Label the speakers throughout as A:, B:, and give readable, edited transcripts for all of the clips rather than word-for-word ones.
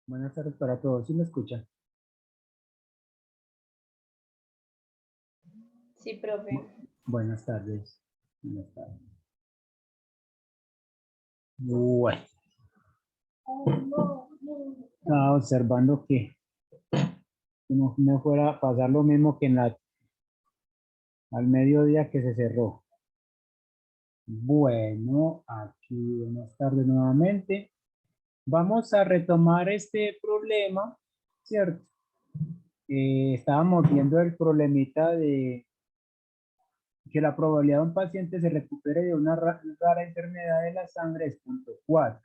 A: Buenas tardes para todos. ¿Sí me escuchan?
B: Sí, profe.
A: Buenas tardes. Buenas tardes. Bueno, estaba observando que no me fuera a pasar lo mismo que al mediodía que se cerró. Bueno, aquí buenas tardes nuevamente. Vamos a retomar este problema, ¿cierto? Estábamos viendo el problemita de que la probabilidad de un paciente se recupere de una rara enfermedad de la sangre es 0.4.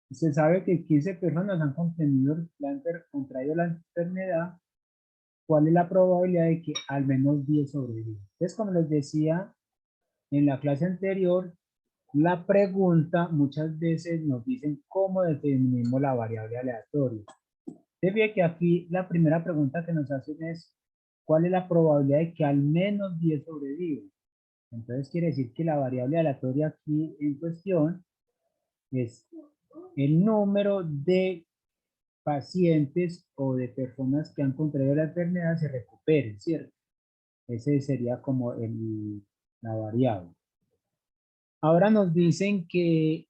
A: Se sabe que 15 personas han contraído la enfermedad. ¿Cuál es la probabilidad de que al menos 10 sobrevivan? Entonces, como les decía en la clase anterior, la pregunta muchas veces nos dicen cómo determinamos la variable aleatoria. Se ve que aquí la primera pregunta que nos hacen es ¿cuál es la probabilidad de que al menos 10 sobrevivan? Entonces quiere decir que la variable aleatoria aquí en cuestión es el número de pacientes o de personas que han contraído la enfermedad se recuperen, ¿cierto? Ese sería como la variable. Ahora nos dicen que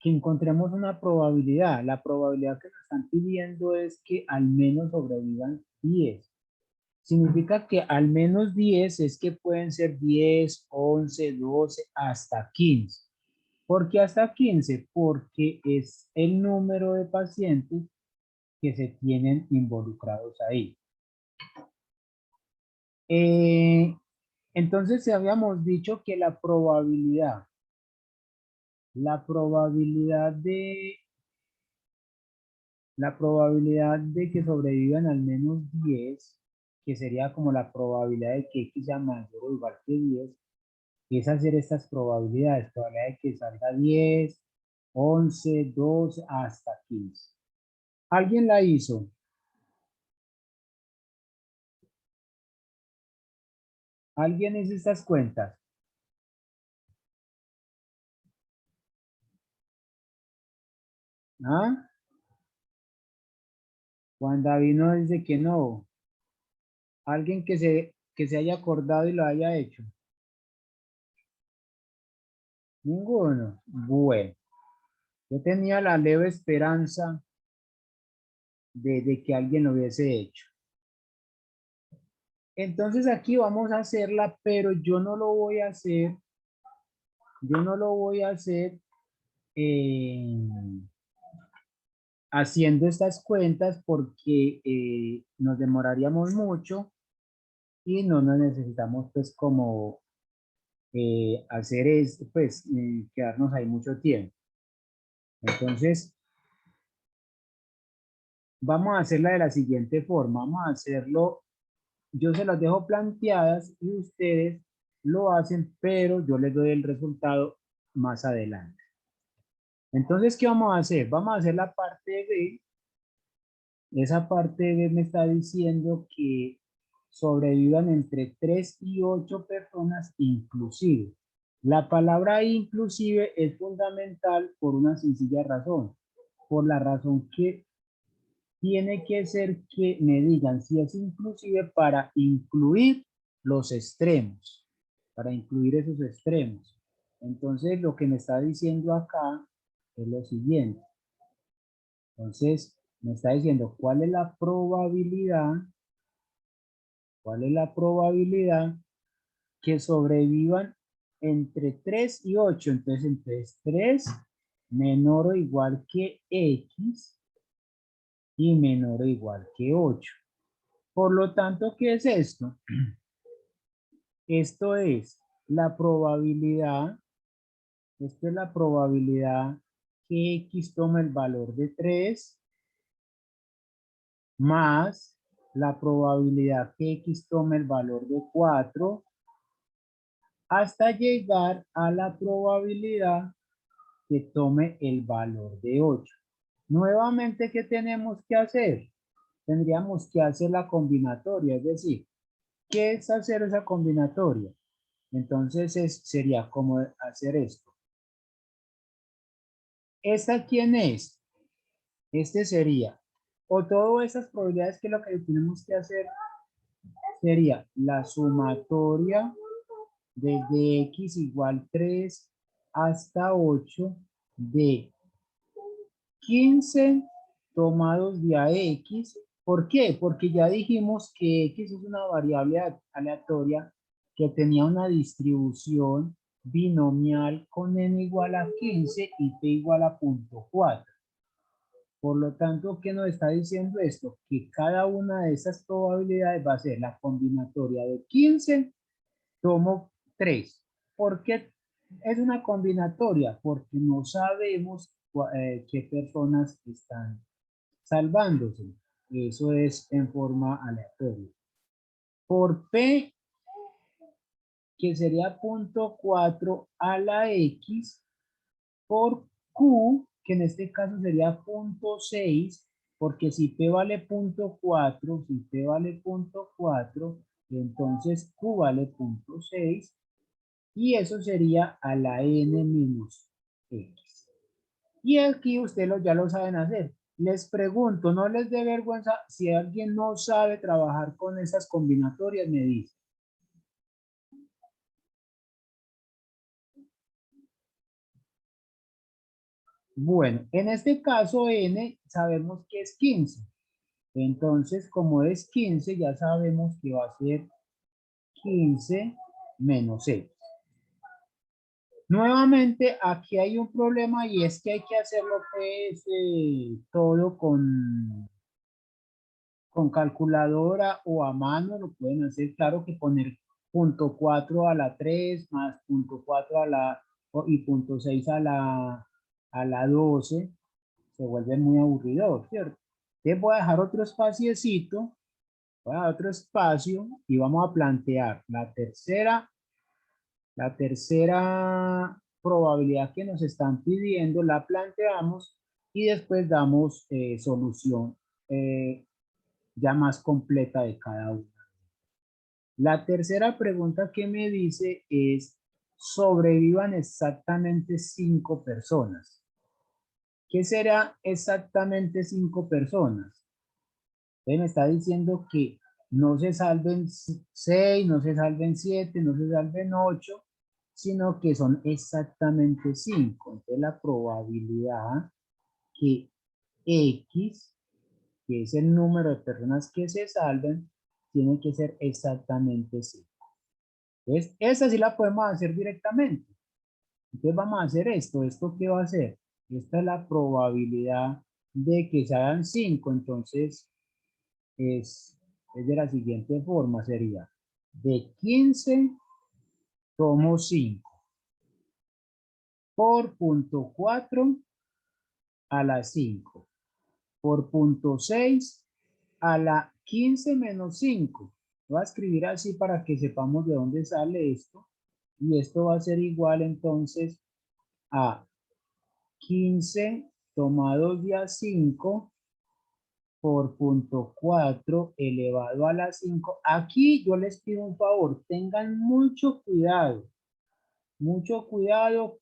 A: encontremos una probabilidad. La probabilidad que nos están pidiendo es que al menos sobrevivan 10. Significa que al menos 10 es que pueden ser 10, 11, 12, hasta 15. ¿Por qué hasta 15? Porque es el número de pacientes que se tienen involucrados ahí. Entonces habíamos dicho que la probabilidad de que sobrevivan al menos 10, que sería como la probabilidad de que X sea mayor o igual que 10, es hacer estas probabilidades, probabilidad de que salga 10, 11, 12, hasta 15. ¿Alguien la hizo? ¿Alguien hizo estas cuentas? ¿Ah? Juan David no dice que no. Alguien que se haya acordado y lo haya hecho. Ninguno. Bueno, yo tenía la leve esperanza de que alguien lo hubiese hecho. Entonces aquí vamos a hacerla, pero yo no lo voy a hacer. Yo no lo voy a hacer haciendo estas cuentas porque nos demoraríamos mucho y no nos necesitamos pues como hacer esto, pues quedarnos ahí mucho tiempo. Entonces, vamos a hacerla de la siguiente forma. Vamos a hacerlo, yo se las dejo planteadas y ustedes lo hacen, pero yo les doy el resultado más adelante. Entonces, ¿qué vamos a hacer? Vamos a hacer la parte B. Esa parte B me está diciendo que sobrevivan entre 3 y 8 personas inclusive. La palabra inclusive es fundamental por una sencilla razón. Por la razón que tiene que ser que me digan si es inclusive para incluir los extremos, para incluir esos extremos. Entonces, lo que me está diciendo acá es lo siguiente. Entonces, me está diciendo cuál es la probabilidad que sobrevivan entre 3 y 8. Entonces 3 menor o igual que X y menor o igual que 8. Por lo tanto, ¿qué es esto? Esto es la probabilidad, esto es la probabilidad que X tome el valor de 3 más la probabilidad que X tome el valor de 4 hasta llegar a la probabilidad que tome el valor de 8. Nuevamente, ¿qué tenemos que hacer? Tendríamos que hacer la combinatoria, es decir, ¿qué es hacer esa combinatoria? Entonces sería como hacer esto. ¿Esta quién es? Este sería, o todas esas probabilidades que lo que tenemos que hacer sería la sumatoria desde X igual 3 hasta 8 de 15 tomados de a X. ¿Por qué? Porque ya dijimos que X es una variable aleatoria que tenía una distribución binomial con n igual a 15 y p igual a 0.4. Por lo tanto, ¿qué nos está diciendo esto? Que cada una de esas probabilidades va a ser la combinatoria de 15, tomo 3. ¿Por qué es una combinatoria? Porque no sabemos qué personas están salvándose. Eso es en forma aleatoria. Por P, que sería 0.4 a la X, por Q, que en este caso sería 0.6, porque si P vale 0.4, si P vale 0.4, entonces Q vale 0.6, y eso sería a la n menos X. Y aquí ustedes ya lo saben hacer. Les pregunto, ¿no les dé vergüenza? Si alguien no sabe trabajar con esas combinatorias, me dice. Bueno, en este caso n sabemos que es 15. Entonces, como es 15, ya sabemos que va a ser 15 menos x. Nuevamente, aquí hay un problema y es que hay que hacerlo pues todo con calculadora o a mano. Lo pueden hacer, claro que poner 0.4 a la 3 más 0.4 a la y 0.6 a la 12 se vuelve muy aburrido, ¿cierto? Entonces voy a dejar otro espaciecito, voy a dar otro espacio y vamos a plantear la tercera probabilidad que nos están pidiendo, la planteamos y después damos solución ya más completa de cada una. La tercera pregunta que me dice es, sobrevivan exactamente 5 personas. ¿Qué será exactamente 5 personas? Entonces me está diciendo que no se salven 6, no se salven 7, no se salven 8, sino que son exactamente 5. Entonces la probabilidad que X, que es el número de personas que se salven, tiene que ser exactamente 5. Entonces, esta sí la podemos hacer directamente. Entonces vamos a hacer esto. ¿Esto qué va a hacer? Esta es la probabilidad de que se hagan 5. Entonces, es de la siguiente forma, sería de 15 tomo 5 por 0.4 a la 5 por 0.6 a la 15 menos 5. Voy a escribir así para que sepamos de dónde sale esto. Y esto va a ser igual entonces a 15 tomado de a 5 por 0.4 elevado a la 5. Aquí yo les pido un favor, tengan mucho cuidado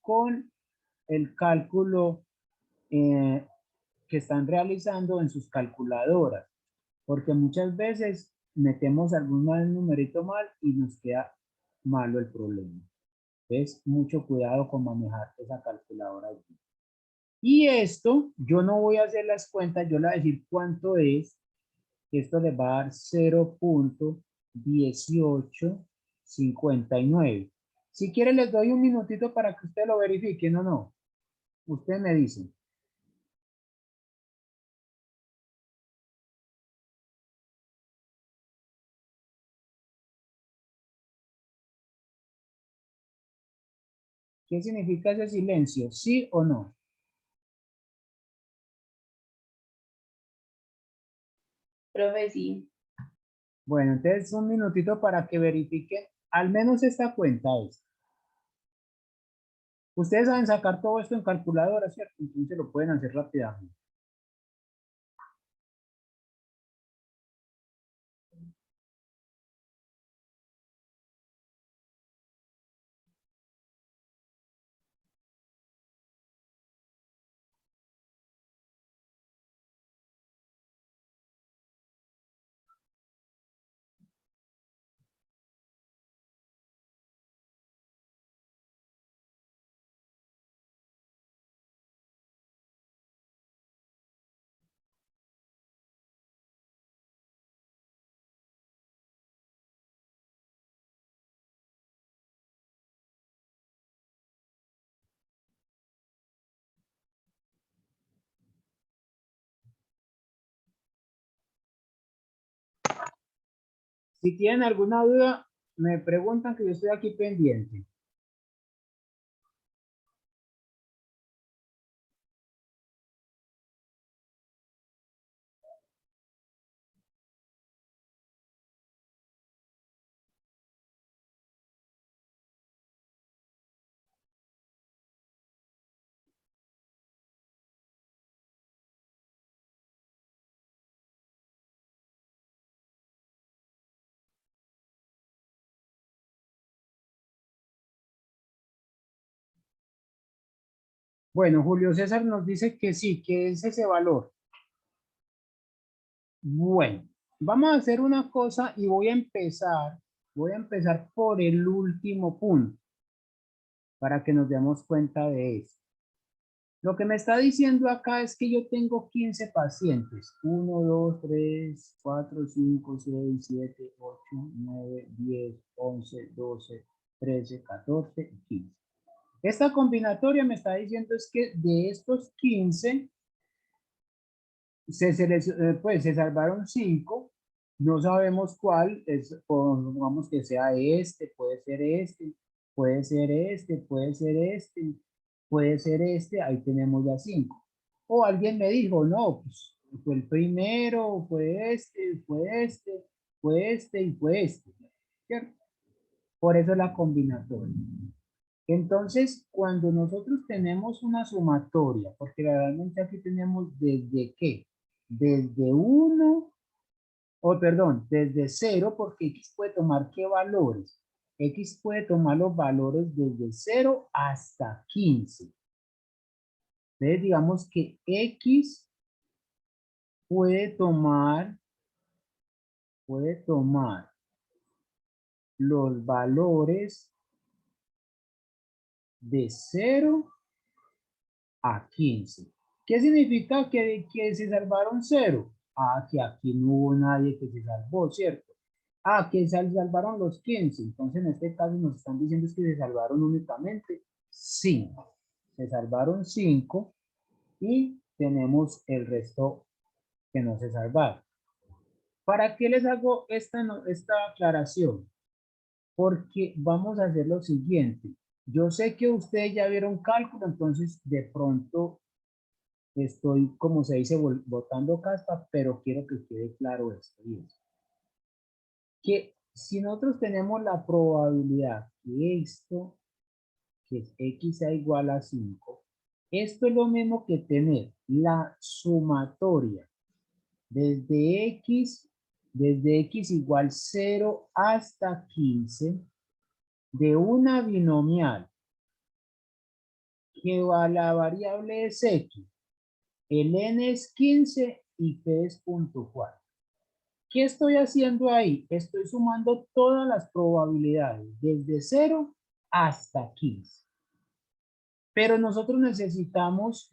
A: con el cálculo que están realizando en sus calculadoras, porque muchas veces metemos algún numerito mal y nos queda malo el problema. Entonces, mucho cuidado con manejar esa calculadora aquí. Y esto, yo no voy a hacer las cuentas, yo le voy a decir cuánto es. Esto le va a dar 0.1859. Si quiere les doy un minutito para que usted lo verifique, no. Usted me dice. ¿Qué significa ese silencio? ¿Sí o no?
B: Profe, sí.
A: Bueno, entonces un minutito para que verifique al menos esta cuenta es. Ustedes saben sacar todo esto en calculadora, ¿cierto? Entonces lo pueden hacer rápidamente. Si tienen alguna duda, me preguntan que yo estoy aquí pendiente. Bueno, Julio César nos dice que sí, que es ese valor. Bueno, vamos a hacer una cosa y voy a empezar por el último punto para que nos demos cuenta de eso. Lo que me está diciendo acá es que yo tengo 15 pacientes. 1, 2, 3, 4, 5, 6, 7, 8, 9, 10, 11, 12, 13, 14 y 15. Esta combinatoria me está diciendo es que de estos 15 pues se salvaron 5, no sabemos cuál, vamos que sea este, puede ser este, puede ser este, puede ser este, puede ser este, ahí tenemos ya 5. O alguien me dijo, no, pues fue el primero, fue este, fue este, fue este y fue este, ¿cierto? Por eso la combinatoria. Entonces, cuando nosotros tenemos una sumatoria, porque realmente aquí tenemos desde qué, desde 1, o perdón, desde 0, porque X puede tomar qué valores. X puede tomar los valores desde 0 hasta 15. Entonces, digamos que X puede tomar los valores de 0 a 15. ¿Qué significa que se salvaron 0? Ah, que aquí no hubo nadie que se salvó, ¿cierto? Ah, que se salvaron los 15. Entonces, en este caso nos están diciendo es que se salvaron únicamente 5. Se salvaron 5 y tenemos el resto que no se salvaron. ¿Para qué les hago esta aclaración? Porque vamos a hacer lo siguiente. Yo sé que ustedes ya vieron cálculo, entonces de pronto estoy, como se dice, botando caspa, pero quiero que quede claro esto. Y es que si nosotros tenemos la probabilidad que esto, que es x sea igual a 5, esto es lo mismo que tener la sumatoria desde x igual 0 hasta 15 de una binomial que la variable es x, el n es 15 y p es 0.4. ¿Qué estoy haciendo ahí? Estoy sumando todas las probabilidades, desde 0 hasta 15. Pero nosotros necesitamos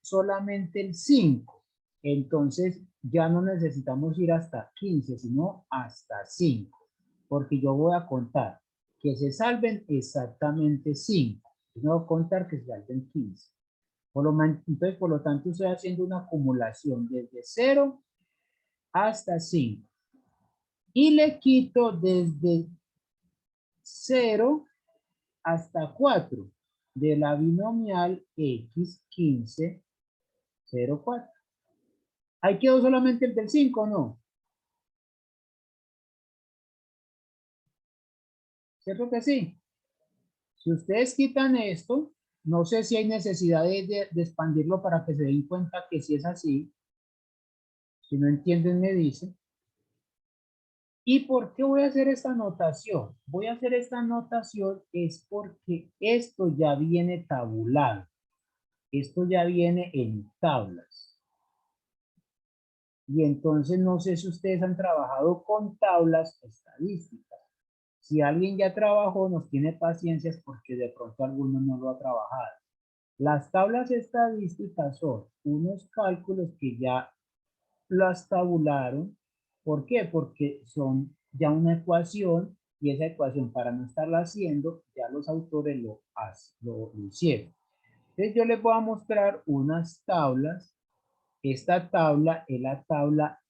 A: solamente el 5. Entonces ya no necesitamos ir hasta 15, sino hasta 5. Porque yo voy a contar que se salven exactamente 5. No voy a contar que se salven 15. Entonces, por lo tanto, estoy haciendo una acumulación desde 0 hasta 5. Y le quito desde 0 hasta 4 de la binomial x15, 0, 4. Ahí quedó solamente el del 5, ¿no? ¿Cierto que sí? Si ustedes quitan esto, no sé si hay necesidad de expandirlo para que se den cuenta que si es así. Si no entienden, me dicen. ¿Y por qué voy a hacer esta anotación? Voy a hacer esta anotación es porque esto ya viene tabulado. Esto ya viene en tablas. Y entonces no sé si ustedes han trabajado con tablas estadísticas. Si alguien ya trabajó, nos tiene paciencias porque de pronto alguno no lo ha trabajado. Las tablas estadísticas son unos cálculos que ya las tabularon. ¿Por qué? Porque son ya una ecuación y esa ecuación para no estarla haciendo, ya los autores lo hicieron. Entonces yo les voy a mostrar unas tablas. Esta tabla es la tabla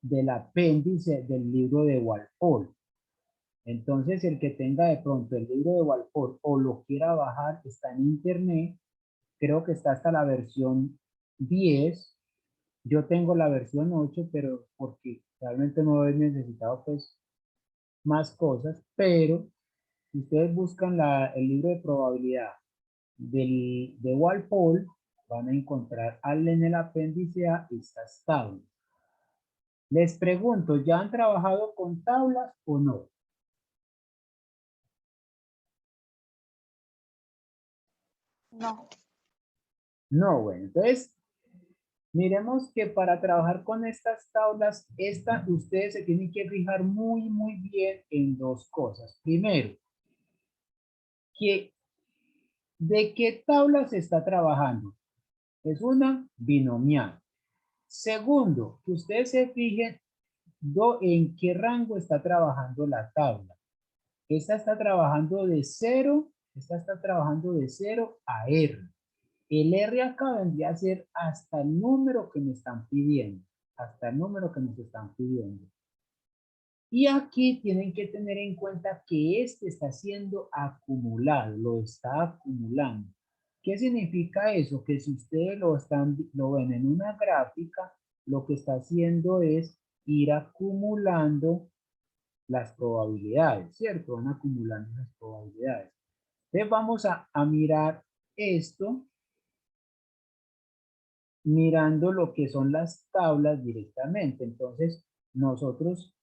A: del apéndice del libro de Walpole. Entonces, el que tenga de pronto el libro de Walpole o lo quiera bajar, está en internet. Creo que está hasta la versión 10. Yo tengo la versión 8, pero porque realmente no he necesitado pues más cosas. Pero si ustedes buscan el libro de probabilidad de Walpole, van a encontrar en el apéndice A estas tablas. Les pregunto, ¿ya han trabajado con tablas o no?
B: No.
A: No, bueno, entonces miremos que para trabajar con estas tablas, ustedes se tienen que fijar muy bien en dos cosas. Primero, ¿de qué tabla se está trabajando? Es una binomial. Segundo, que ustedes se fijen en qué rango está trabajando la tabla. Esta está trabajando de 0, esta está trabajando de 0 a R. El R acá vendría a ser hasta el número que me están pidiendo. Hasta el número que nos están pidiendo. Y aquí tienen que tener en cuenta que este está siendo acumulado, lo está acumulando. ¿Qué significa eso? Que si ustedes lo ven en una gráfica, lo que está haciendo es ir acumulando las probabilidades, ¿cierto? Van acumulando las probabilidades. Entonces vamos a mirar esto mirando lo que son las tablas directamente. Entonces, nosotros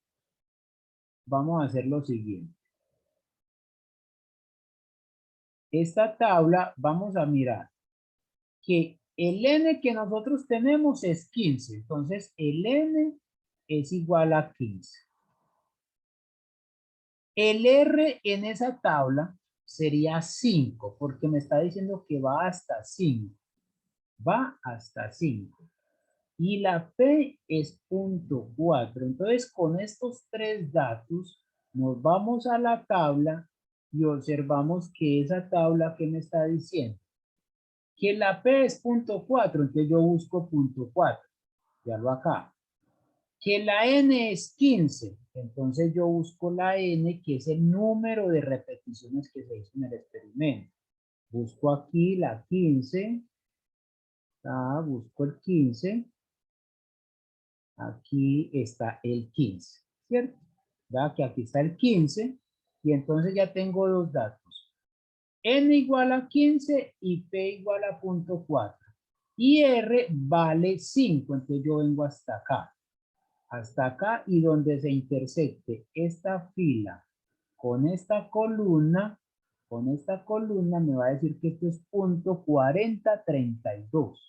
A: vamos a hacer lo siguiente. Esta tabla, vamos a mirar que el n que nosotros tenemos es 15. Entonces, el n es igual a 15. El r en esa tabla sería 5, porque me está diciendo que va hasta 5. Va hasta 5. Y la P es 0.4. Entonces, con estos tres datos, nos vamos a la tabla y observamos que esa tabla que me está diciendo que la P es 0.4, entonces yo busco 0.4, ya lo acá. Que la N es 15, entonces yo busco la N, que es el número de repeticiones que se hizo en el experimento. Busco aquí la 15, busco el 15. Aquí está el 15, ¿cierto? ¿Verdad? Que aquí está el 15 y entonces ya tengo dos datos. N igual a 15 y P igual a 0.4. Y R vale 5, entonces yo vengo hasta acá y donde se intersecte esta fila con esta columna me va a decir que esto es 0.4032.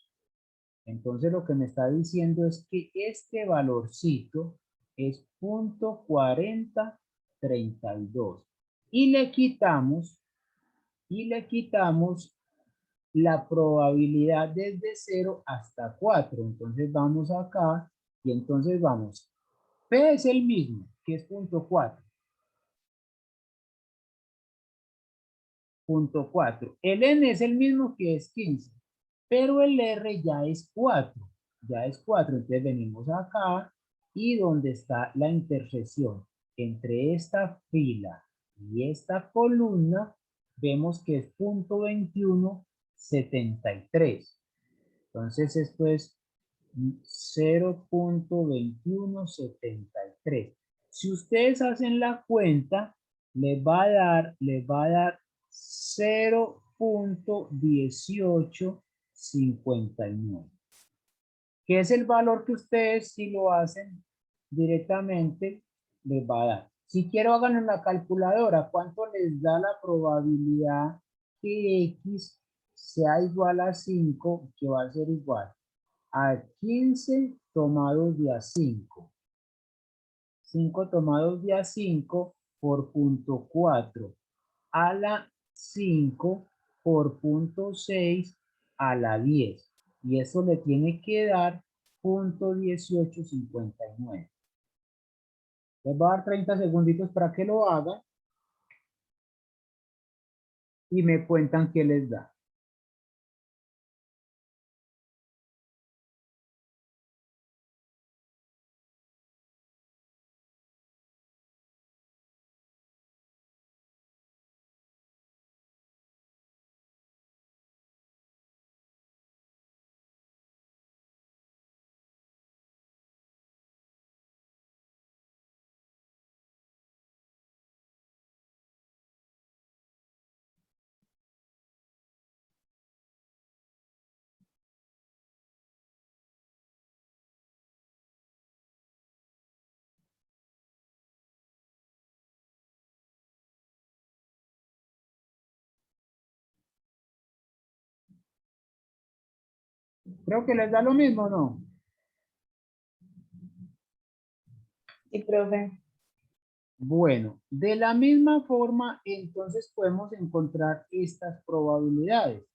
A: Entonces lo que me está diciendo es que este valorcito es 0.4032. Y le quitamos la probabilidad desde 0 hasta 4. Entonces vamos acá y entonces vamos. P es el mismo, que es 0.4. punto 4. El n es el mismo que es 15, pero el r ya es 4. Ya es 4, entonces venimos acá y donde está la intersección entre esta fila y esta columna, vemos que es punto 2173. Entonces esto es 0.2173. Si ustedes hacen la cuenta, les va a dar 0.1859, que es el valor que ustedes, si lo hacen directamente, les va a dar. Si quiero, hagan en la calculadora cuánto les da la probabilidad que x sea igual a 5, que va a ser igual a 15 tomados de a 5. 5 tomados de a 5 por punto 4 a la 5 por punto 6 a la 10. Y eso le tiene que dar punto 1859. Les voy a dar 30 segunditos para que lo hagan y me cuentan qué les da. Creo que les da lo mismo, ¿no?
B: Sí, profe.
A: Bueno, de la misma forma, entonces podemos encontrar estas probabilidades.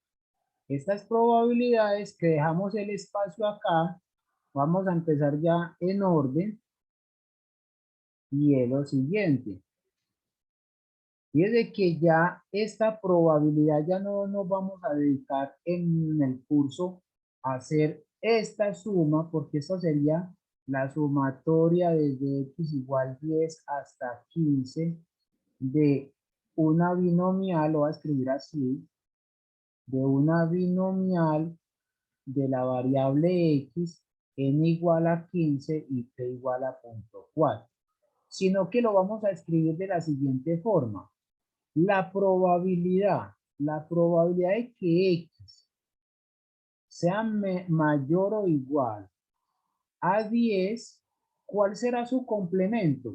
A: Estas probabilidades que dejamos el espacio acá, vamos a empezar ya en orden y es lo siguiente. Fíjense que ya esta probabilidad ya no nos vamos a dedicar en el curso a hacer esta suma, porque esta sería la sumatoria desde x igual 10 hasta 15 de una binomial, lo voy a escribir así, de una binomial de la variable x n igual a 15 y p igual a 0.4, sino que lo vamos a escribir de la siguiente forma. La probabilidad de que x sea mayor o igual a 10, ¿cuál será su complemento?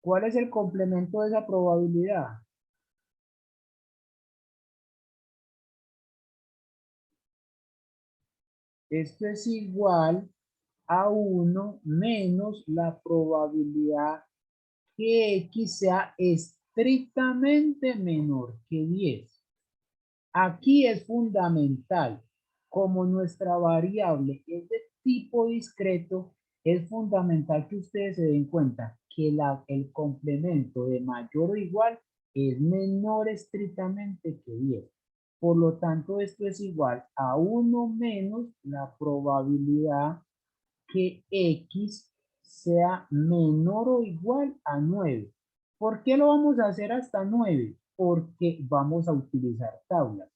A: ¿Cuál es el complemento de esa probabilidad? Esto es igual a 1 menos la probabilidad que x sea estrictamente menor que 10. Aquí es fundamental, como nuestra variable es de tipo discreto, es fundamental que ustedes se den cuenta que el complemento de mayor o igual es menor estrictamente que 10. Por lo tanto, esto es igual a 1 menos la probabilidad que x sea menor o igual a 9. ¿Por qué lo vamos a hacer hasta 9? Porque vamos a utilizar tablas.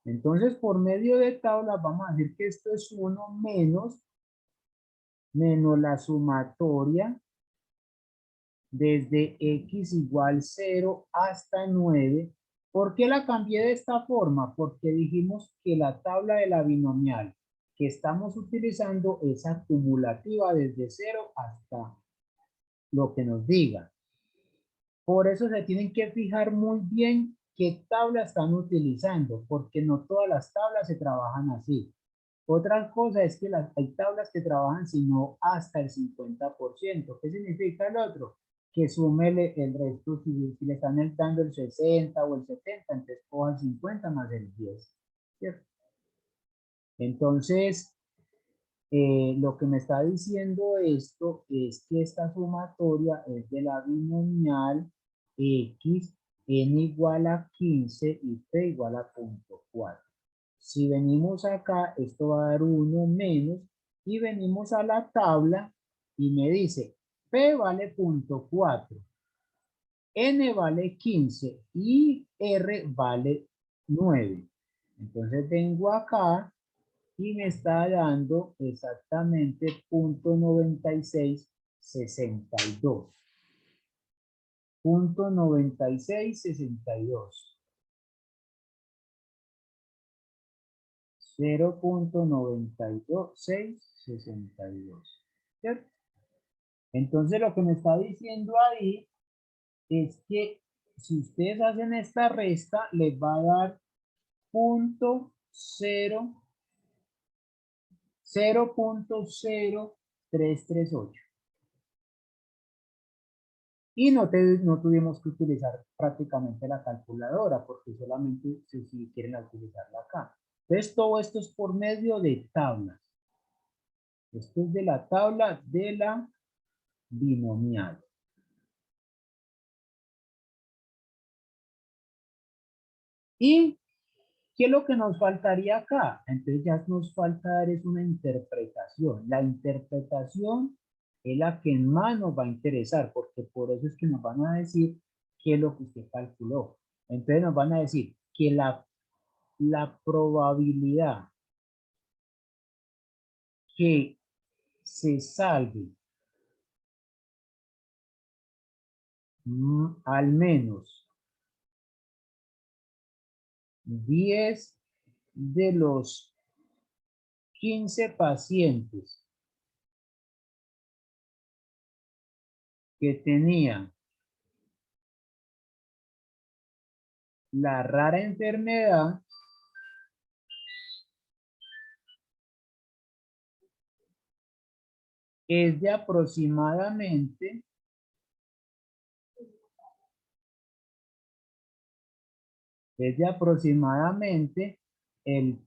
A: Entonces, por medio de tablas, vamos a decir que esto es 1 menos la sumatoria desde x igual 0 hasta 9. ¿Por qué la cambié de esta forma? Porque dijimos que la tabla de la binomial que estamos utilizando es acumulativa desde 0 hasta lo que nos diga. Por eso se tienen que fijar muy bien qué tabla están utilizando, porque no todas las tablas se trabajan así. Otra cosa es que hay tablas que trabajan sino hasta el 50%. ¿Qué significa el otro? Que súmele el resto, si le están dando el 60 o el 70, entonces coja el 50 más el 10. ¿Cierto? Entonces, lo que me está diciendo esto es que esta sumatoria es de la binomial x n igual a 15 y p igual a 0.4. Si venimos acá, esto va a dar 1 menos, y venimos a la tabla y me dice p vale 0.4, n vale 15 y r vale 9. Entonces vengo acá y me está dando exactamente 0.9662. 0.9662. 0.92662. ¿Cierto? Entonces lo que me está diciendo ahí es que si ustedes hacen esta resta, les va a dar 0.0338. Y no tuvimos que utilizar prácticamente la calculadora, porque solamente si quieren utilizarla acá. Entonces todo esto es por medio de tablas. Esto es de la tabla de la binomial. ¿Y qué es lo que nos faltaría acá? Entonces ya nos falta dar es una interpretación. La interpretación es la que más nos va a interesar, porque por eso es que nos van a decir qué es lo que usted calculó. Entonces nos van a decir que la probabilidad que se salve al menos 10 de los 15 pacientes que tenían la rara enfermedad es de aproximadamente el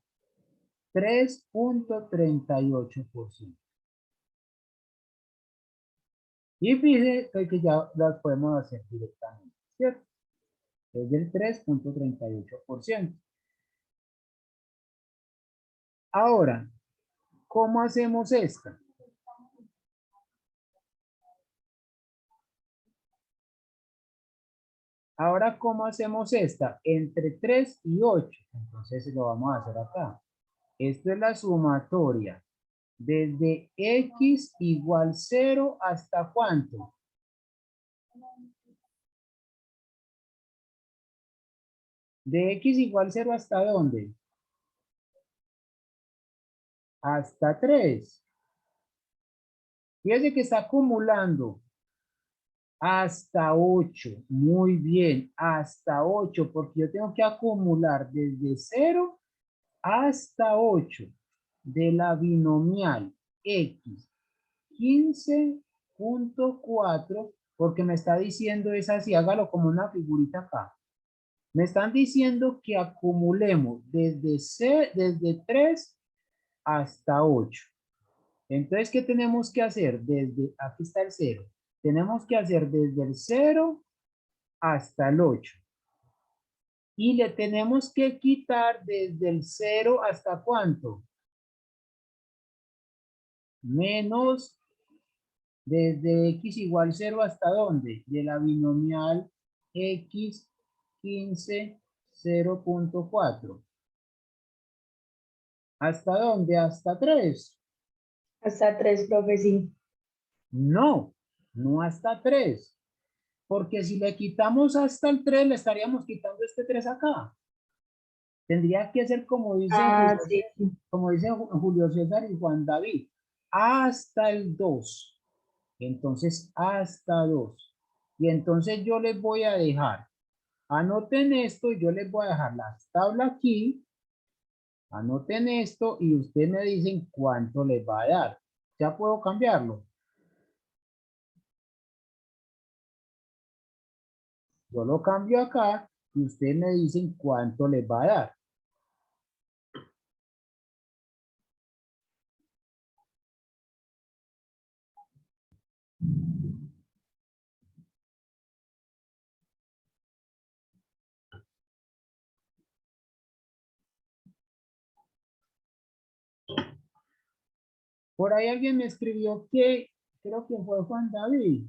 A: 3.38%. Y fíjense que ya las podemos hacer directamente, ¿cierto? Es del 3.38%. Ahora, ¿cómo hacemos esta? Ahora, ¿cómo hacemos esta? Entre 3 y 8. Entonces lo vamos a hacer acá. Esto es la sumatoria. Desde x igual 0 hasta ¿cuánto? De x igual 0 hasta ¿dónde? Hasta 3. Fíjense que está acumulando hasta 8. Muy bien, hasta 8, porque yo tengo que acumular desde 0 hasta 8 de la binomial x 15.4, porque me está diciendo es así, hágalo como una figurita acá. Me están diciendo que acumulemos desde 3 hasta 8. Entonces, ¿qué tenemos que hacer? Aquí está el 0. Tenemos que hacer desde el 0 hasta el 8. Y le tenemos que quitar desde el 0 hasta ¿cuánto? Menos desde x igual 0 hasta ¿dónde? De la binomial x 15, 0.4. ¿Hasta dónde? Hasta 3.
B: Hasta 3, profe, sí.
A: No, no hasta 3. Porque si le quitamos hasta el 3, le estaríamos quitando este 3 acá. Tendría que ser
B: Ah, sí, sí.
A: como dicen Julio César y Juan David, hasta el 2. Entonces, hasta 2. Y entonces yo les voy a dejar, anoten esto, y yo les voy a dejar la tabla aquí, anoten esto y ustedes me dicen cuánto les va a dar. Ya puedo cambiarlo. Yo lo cambio acá y ustedes me dicen cuánto les va a dar. Por ahí alguien me escribió que, creo que fue Juan David,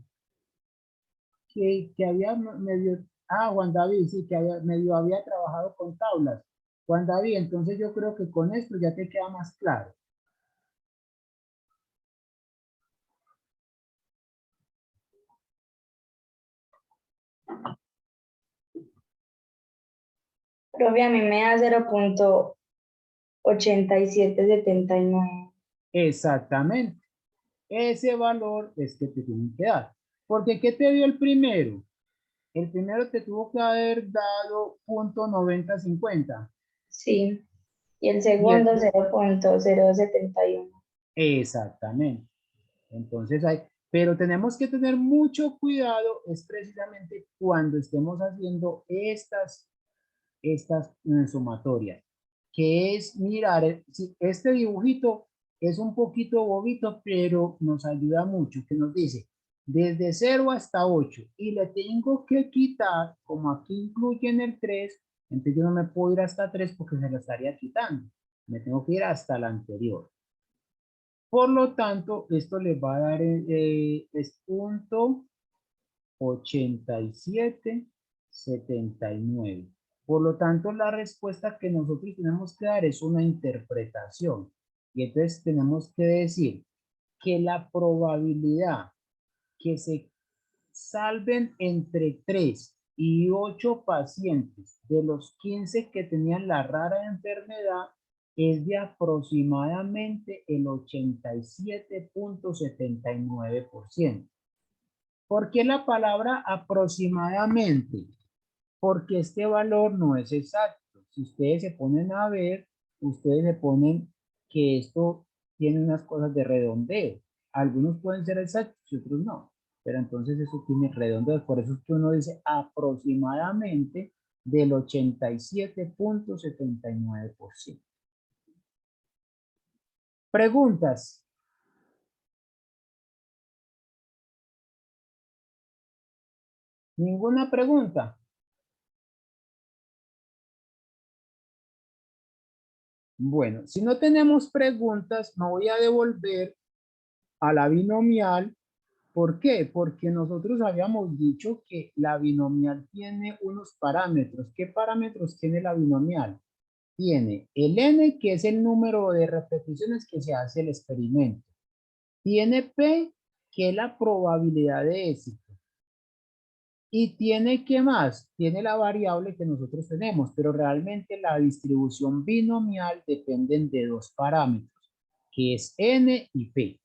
A: que había medio, Juan David, sí, que medio había trabajado con tablas. Juan David, entonces yo creo que con esto ya te queda más claro.
B: Profe, a mí me da 0,8779.
A: Exactamente. Ese valor es que te tienen que dar. Porque ¿qué te dio el primero? El primero te tuvo que haber dado .9050.
B: Sí. Y el
A: Y
B: segundo
A: el,
B: 0,071.
A: exactamente. Entonces hay, pero tenemos que tener mucho cuidado, es precisamente cuando estemos haciendo estas sumatorias, que es mirar, este dibujito es un poquito bobito, pero nos ayuda mucho, que nos dice desde 0 hasta 8 y le tengo que quitar, como aquí incluyen el 3, entonces yo no me puedo ir hasta 3 porque se lo estaría quitando, me tengo que ir hasta la anterior. Por lo tanto, esto les va a dar es .8779. Por lo tanto, la respuesta que nosotros tenemos que dar es una interpretación. Y entonces tenemos que decir que la probabilidad que se salven entre 3 y 8 pacientes de los 15 que tenían la rara enfermedad es de aproximadamente el 87.79%. ¿Por qué la palabra aproximadamente? Porque este valor no es exacto. Si ustedes se ponen a ver, ustedes se ponen que esto tiene unas cosas de redondeo. Algunos pueden ser exactos y otros no. Pero entonces eso tiene redondeo. Por eso es que uno dice aproximadamente del 87.79%. Preguntas. ¿Ninguna pregunta? Bueno, si no tenemos preguntas, me voy a devolver a la binomial. ¿Por qué? Porque nosotros habíamos dicho que la binomial tiene unos parámetros. ¿Qué parámetros tiene la binomial? Tiene el n, que es el número de repeticiones que se hace el experimento. Tiene p, que es la probabilidad de éxito. Y tiene, ¿qué más? Tiene la variable que nosotros tenemos, pero realmente la distribución binomial dependen de dos parámetros, que es n y p.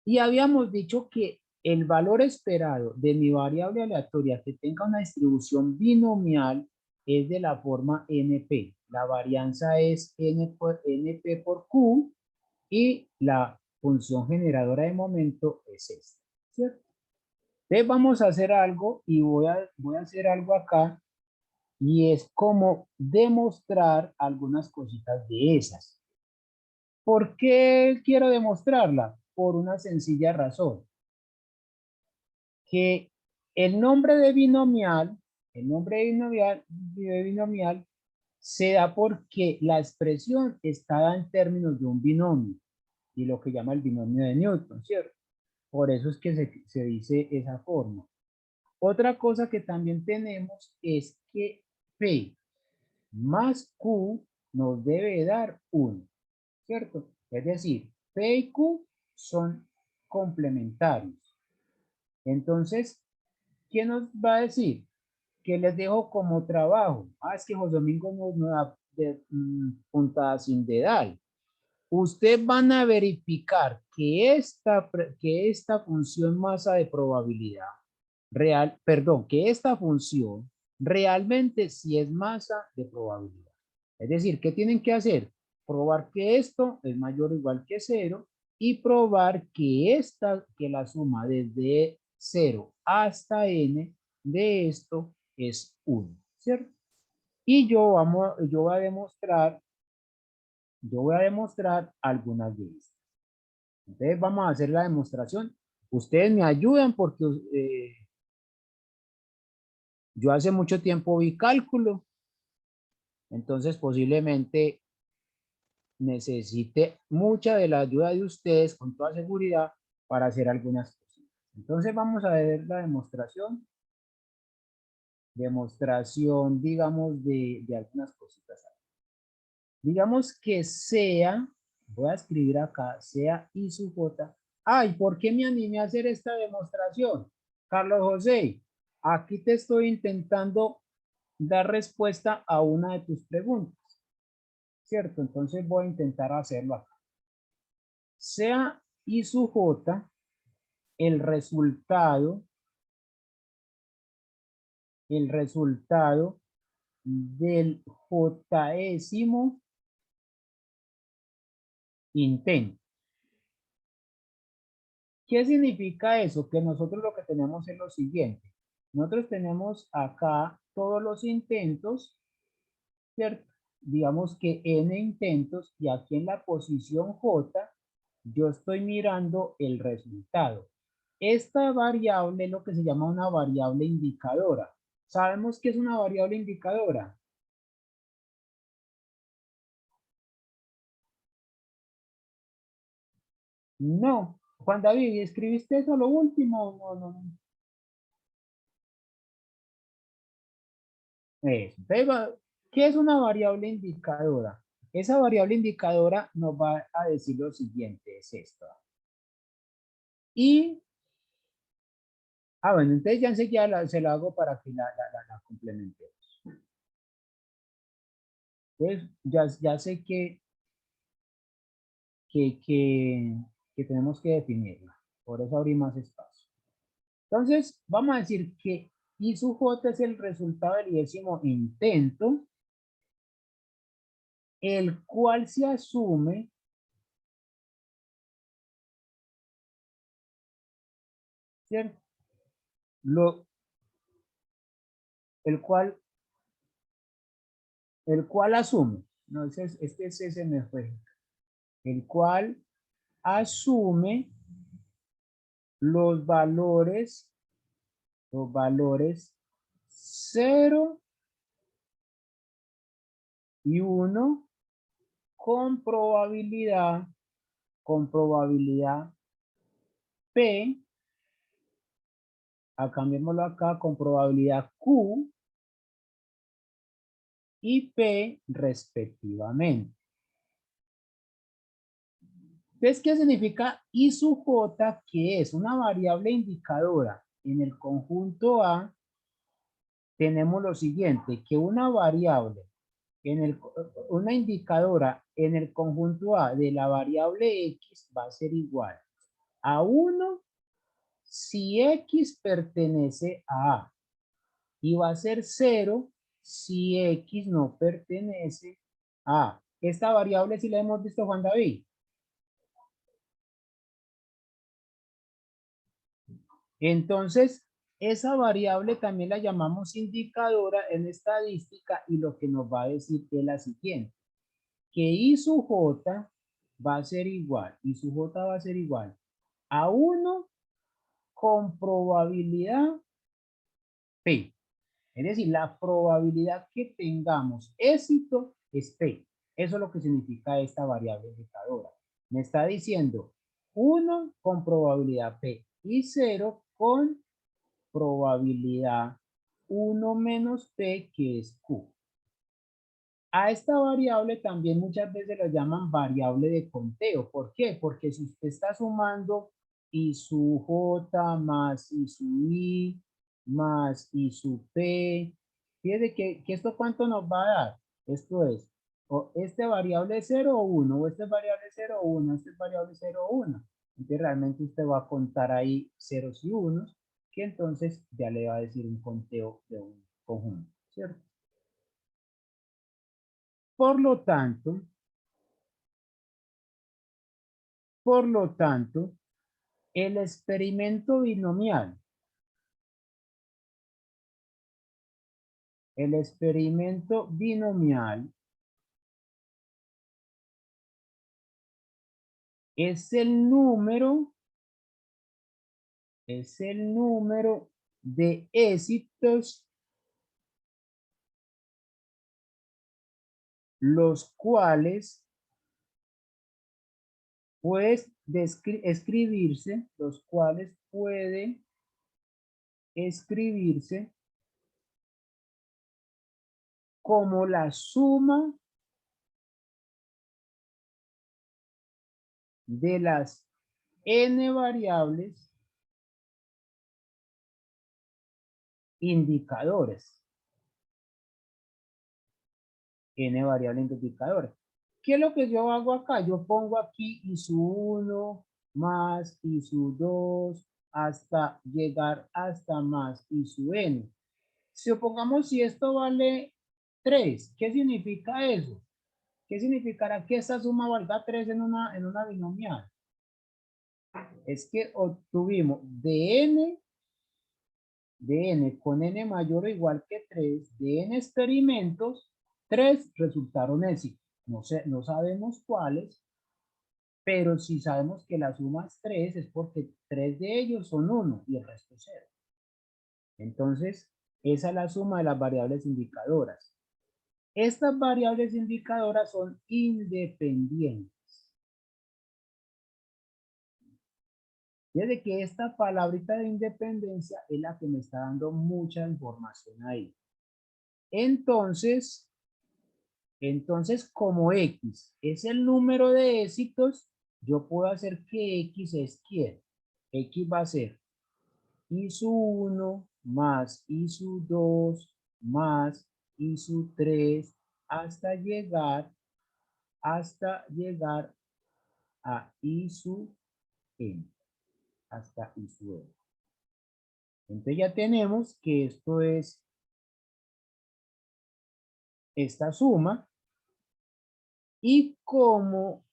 A: Y habíamos dicho que el valor esperado de mi variable aleatoria que tenga una distribución binomial es de la forma NP. La varianza es NP por Q y la función generadora de momento es esta, ¿cierto? Entonces vamos a hacer algo y voy a hacer algo acá y es como demostrar algunas cositas de esas. ¿Por qué quiero demostrarla? Por una sencilla razón. Que el nombre de binomial, se da porque la expresión está dada en términos de un binomio y lo que llama el binomio de Newton, ¿cierto? Por eso es que se dice esa forma. Otra cosa que también tenemos es que P más Q nos debe dar 1, ¿cierto? Es decir, P y Q son complementarios. Entonces, ¿quién nos va a decir? Que les dejo como trabajo. Es que José Domingo no da puntada sin dedal. Ustedes van a verificar que esta función masa de probabilidad real, perdón, que esta función realmente sí es masa de probabilidad. Es decir, ¿qué tienen que hacer? Probar que esto es mayor o igual que 0 y probar que que la suma desde 0 hasta n de esto es 1, ¿cierto? Y yo voy a demostrar algunas de estas. Entonces vamos a hacer la demostración. Ustedes me ayudan porque yo hace mucho tiempo vi cálculo, entonces posiblemente necesite mucha de la ayuda de ustedes con toda seguridad para hacer algunas cosas. Entonces vamos a ver la demostración. Demostración, digamos, de algunas cositas. Digamos que sea, voy a escribir acá, sea I sub J. Ay, ¿por qué me animé a hacer esta demostración? Carlos José, aquí te estoy intentando dar respuesta a una de tus preguntas, ¿cierto? Entonces voy a intentar hacerlo acá. Sea I sub J el resultado del jésimo intento. ¿Qué significa eso? Que nosotros lo que tenemos es lo siguiente. Nosotros tenemos acá todos los intentos, ¿cierto? Digamos que n intentos y aquí en la posición J yo estoy mirando el resultado. Esta variable es lo que se llama una variable indicadora. ¿Sabemos qué es una variable indicadora? No. Juan David, ¿escribiste eso lo último? No, no, no. Eso. ¿Qué es una variable indicadora? Esa variable indicadora nos va a decir lo siguiente, es esto. Y, bueno, entonces ya enseguida se la hago para que la complementemos. Entonces, ya sé que tenemos que definirla. Por eso abrí más espacio. Entonces, vamos a decir que I sub J es el resultado del 10º intento, el cual se asume, ¿cierto? El cual asume, no, este se me fue, el cual asume los valores 0 y 1 con probabilidad P, cambiémoslo acá, con probabilidad Q y P respectivamente. Entonces, ¿qué significa I sub J? Que es una variable indicadora. En el conjunto A tenemos lo siguiente, que una variable, una indicadora en el conjunto A de la variable X va a ser igual a 1 si X pertenece a A y va a ser 0 si X no pertenece a A. Esta variable sí la hemos visto, Juan David. Entonces, esa variable también la llamamos indicadora en estadística y lo que nos va a decir es la siguiente, que I sub J va a ser igual, I sub J va a ser igual a 1 con probabilidad P. Es decir, la probabilidad que tengamos éxito es P. Eso es lo que significa esta variable indicadora. Me está diciendo 1 con probabilidad P y 0 con probabilidad 1 menos P, que es Q. A esta variable también muchas veces la llaman variable de conteo. ¿Por qué? Porque si usted está sumando I sub J más I sub I más I sub P, fíjese que esto cuánto nos va a dar. Esto es, o este variable 0 o 1, o este variable 0 o 1, este variable 0 o 1. Entonces realmente usted va a contar ahí ceros y unos, que entonces ya le va a decir un conteo de un conjunto, ¿cierto? Por lo tanto, el experimento binomial, es el número, de éxitos los cuales pues escribirse, los cuales pueden escribirse como la suma de las n variables indicadores. N variables indicadores. ¿Qué es lo que yo hago acá? Yo pongo aquí i su 1 más i su 2 hasta llegar hasta más i su n. Supongamos si esto vale 3, ¿qué significa eso? ¿Qué significará que esta suma valga 3 en una binomial? Es que obtuvimos de n con n mayor o igual que 3, de n experimentos, 3 resultaron éxitos. No sé, no sabemos cuáles, pero si sabemos que la suma es 3, es porque 3 de ellos son 1 y el resto es 0. Entonces, esa es la suma de las variables indicadoras. Estas variables indicadoras son independientes. Desde que esta palabrita de independencia es la que me está dando mucha información ahí. Entonces, como X es el número de éxitos, yo puedo hacer que X es ¿quién? X va a ser i su 1 más i su 2 más i su 3 hasta llegar a i su n. Hasta i su n. Entonces ya tenemos que esto es esta suma, y como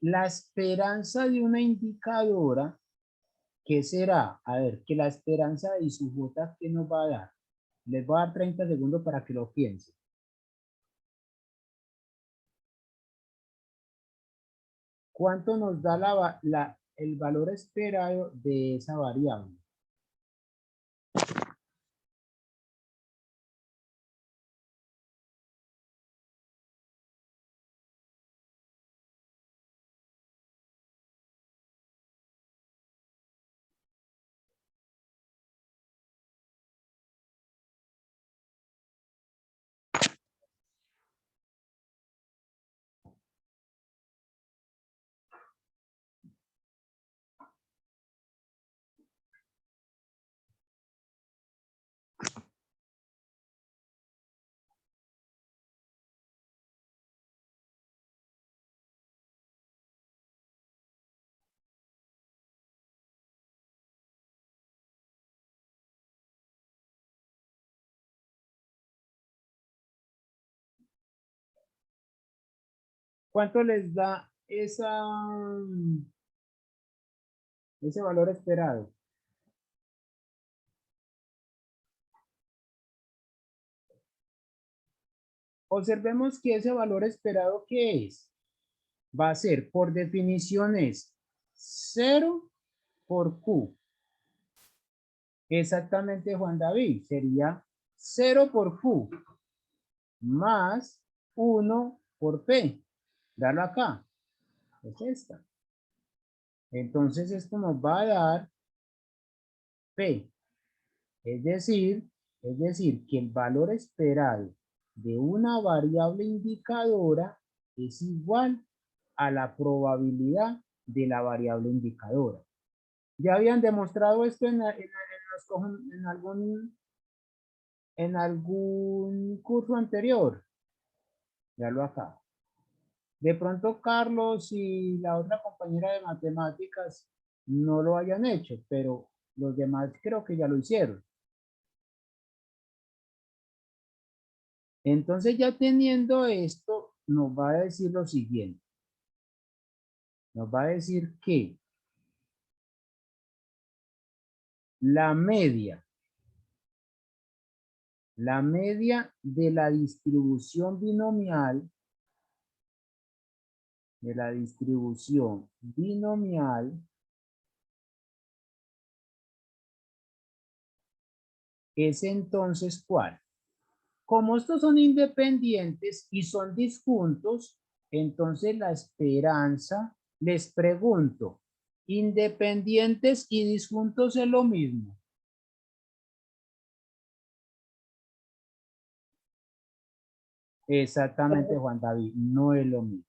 A: la esperanza de una indicadora, ¿qué será? A ver, que la esperanza de I sub j, ¿qué nos va a dar? Les voy a dar 30 segundos para que lo piensen. ¿Cuánto nos da el valor esperado de esa variable? ¿Cuánto les da ese valor esperado? Observemos que ese valor esperado, ¿qué es? Va a ser, por definición, es 0 por Q. Exactamente, Juan David, sería 0 por Q más 1 por P. Darlo acá. Es esta. Entonces esto nos va a dar P. Es decir que el valor esperado de una variable indicadora es igual a la probabilidad de la variable indicadora. Ya habían demostrado esto en algún curso anterior. Véalo acá. De pronto Carlos y la otra compañera de matemáticas no lo hayan hecho, pero los demás creo que ya lo hicieron. Entonces ya teniendo esto, nos va a decir lo siguiente. Nos va a decir que la media de la distribución binomial, es entonces ¿cuál? Como estos son independientes y son disjuntos, entonces la esperanza Les pregunto, ¿independientes y disjuntos es lo mismo? Exactamente, Juan David, no es lo mismo.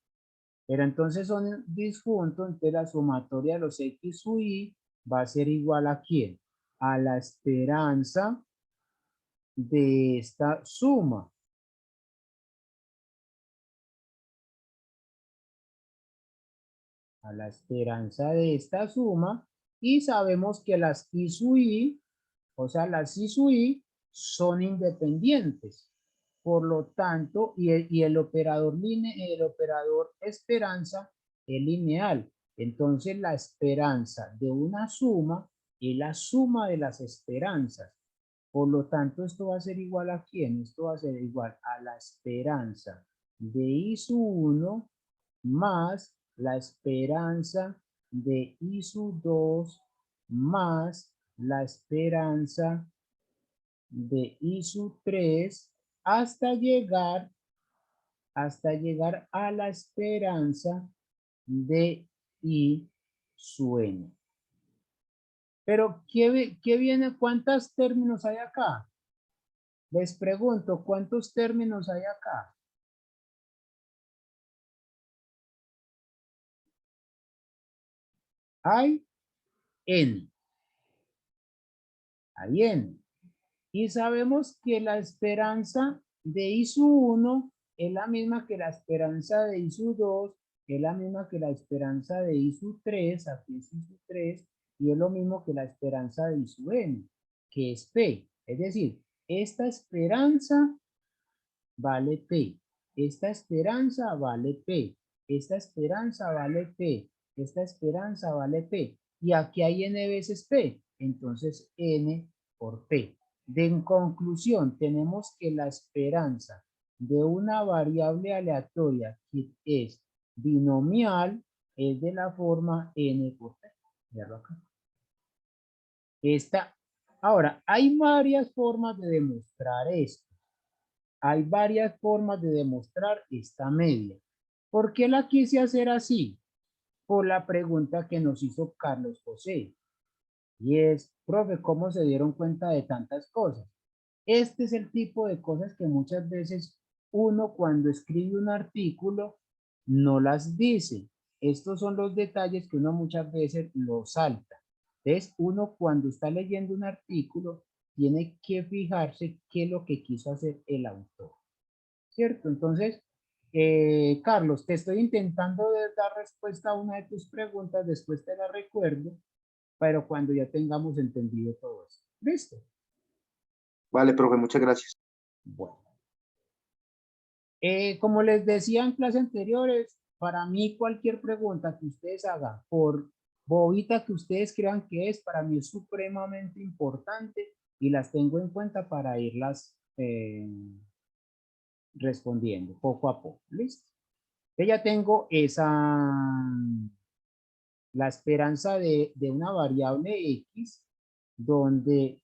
A: Pero entonces son disjuntos, entonces la sumatoria de los X u Y va a ser igual a ¿quién? A la esperanza de esta suma. A la esperanza de esta suma. Y sabemos que las I sub I, o sea, las I sub I son independientes. Por lo tanto, y el operador esperanza es lineal. Entonces, la esperanza de una suma es la suma de las esperanzas. Por lo tanto, esto va a ser igual a ¿quién? Esto va a ser igual a la esperanza de I sub 1 más la esperanza de I sub 2 más la esperanza de I sub 3 hasta llegar a la esperanza de I sub n. Pero, ¿qué viene? ¿Cuántos términos hay acá? Les pregunto, ¿cuántos términos hay acá? Hay n. Hay n. Y sabemos que la esperanza de I sub 1 es la misma que la esperanza de I sub 2, es la misma que la esperanza de I sub 3, aquí es I sub 3, y es lo mismo que la esperanza de I sub n, que es P. Es decir, esta esperanza vale P. Esta esperanza vale P. Esta esperanza vale P. Esta esperanza vale P. Y aquí hay n veces P. Entonces n por P. En conclusión, tenemos que la esperanza de una variable aleatoria que es binomial es de la forma n por P. Veanlo acá. Ahora, hay varias formas de demostrar esto. Hay varias formas de demostrar esta media. ¿Por qué la quise hacer así? Por la pregunta que nos hizo Carlos José. Y es, profe, ¿cómo se dieron cuenta de tantas cosas? Este es el tipo de cosas que muchas veces uno cuando escribe un artículo no las dice. Estos son los detalles que uno muchas veces los salta. Entonces, uno cuando está leyendo un artículo tiene que fijarse qué es lo que quiso hacer el autor. ¿Cierto? Entonces, Carlos, te estoy intentando dar respuesta a una de tus preguntas, después te la recuerdo, pero cuando ya tengamos entendido todo eso. ¿Listo?
C: Vale, profe, muchas gracias.
A: Bueno. Como les decía en clases anteriores, para mí cualquier pregunta que ustedes hagan, por bobita que ustedes crean que es, para mí es supremamente importante y las tengo en cuenta para irlas respondiendo poco a poco. ¿Listo? Yo ya tengo la esperanza de una variable X donde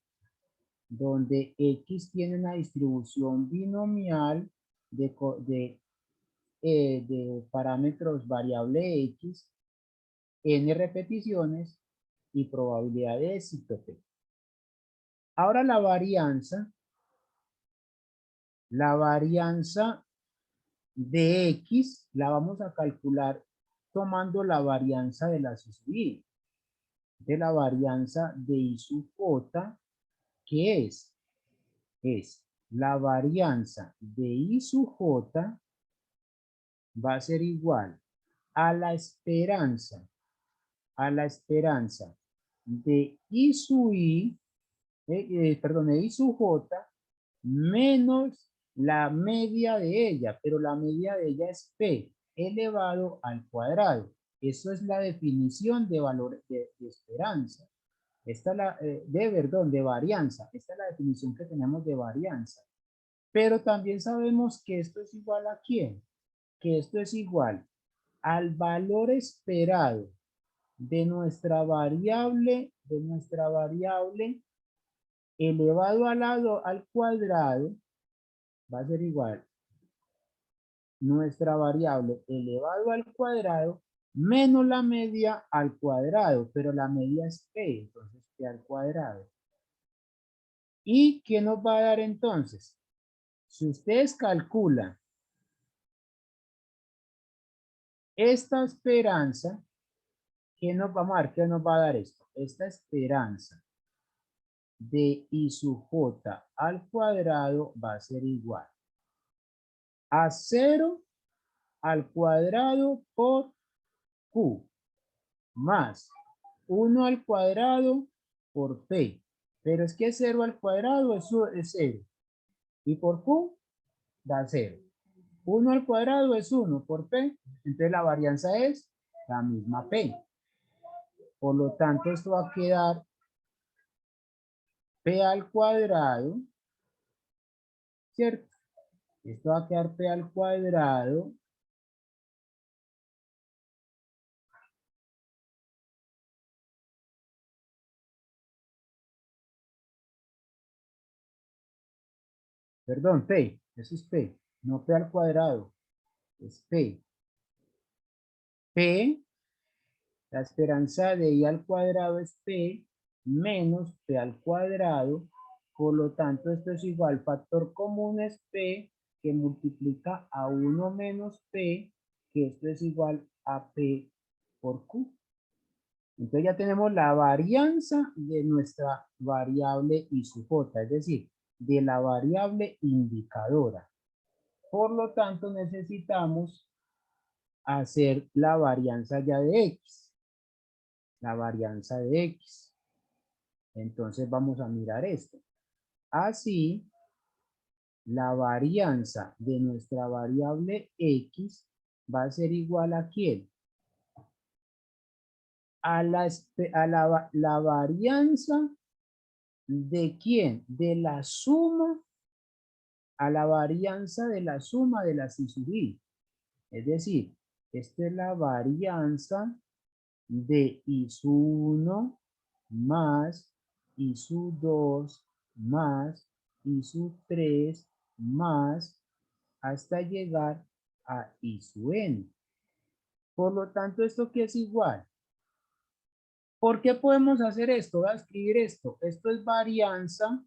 A: X tiene una distribución binomial de parámetros variable X, n repeticiones y probabilidad de éxito P. Ahora la varianza de X la vamos a calcular tomando la varianza de las I sub I. De la varianza de I sub J, que es la varianza de I sub J va a ser igual a la esperanza de I sub I, de I sub J menos la media de ella, pero la media de ella es P elevado al cuadrado. Eso es la definición de valor de esperanza. Esta es la, de varianza. Esta es la definición que tenemos de varianza. Pero también sabemos que esto es igual a ¿quién? Que esto es igual al valor esperado de nuestra variable elevado al cuadrado, va a ser igual nuestra variable elevado al cuadrado menos la media al cuadrado, pero la media es P, entonces P al cuadrado. ¿Y qué nos va a dar entonces? Si ustedes calculan esta esperanza, ¿qué nos va a dar? ¿Qué nos va a dar esto? Esta esperanza de I sub J al cuadrado va a ser igual a 0 al cuadrado por Q más 1 al cuadrado por P. Pero es que 0 al cuadrado es 0. Y por Q da 0. 1 al cuadrado es 1 por P. Entonces la varianza es la misma P. Por lo tanto, esto va a quedar P al cuadrado, ¿cierto? Esto va a quedar P al cuadrado perdón, P, eso es P, no P al cuadrado, es P. P, la esperanza de I al cuadrado es P menos P al cuadrado, por lo tanto esto es igual, factor común es P que multiplica a 1 menos P, que esto es igual a P por Q. Entonces ya tenemos la varianza de nuestra variable I sub J, es decir, de la variable indicadora. Por lo tanto, necesitamos hacer la varianza ya de X. La varianza de X. Entonces vamos a mirar esto. Así, la varianza de nuestra variable X va a ser igual a ¿quién? A la varianza de ¿quién? De la suma a la varianza de la suma de las I sub I. Es decir, esta es la varianza de I sub 1 más I sub 2 más I sub 3 más hasta llegar a I sub n. Por lo tanto, ¿esto qué es igual? ¿Por qué podemos hacer esto? Voy a escribir esto. Esto es varianza.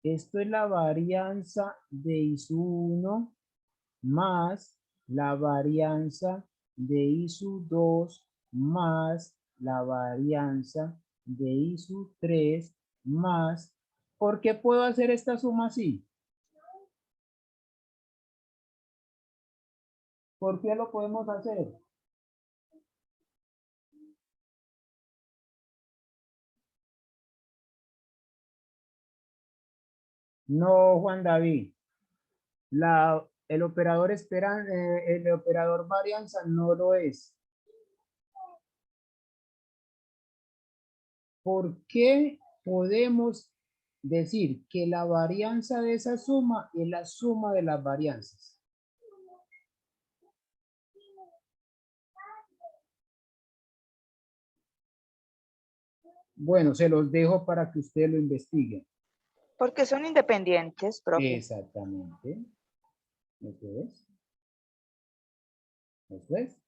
A: Esto es la varianza de I sub 1 más la varianza de I sub 2 más la varianza de I sub 3 más. ¿Por qué puedo hacer esta suma así? ¿Por qué lo podemos hacer? No, Juan David. El operador el operador varianza no lo es. ¿Por qué podemos decir que la varianza de esa suma es la suma de las varianzas? Bueno, se los dejo para que ustedes lo investiguen.
D: Porque son independientes, profe.
A: Exactamente. Eso es. Eso es.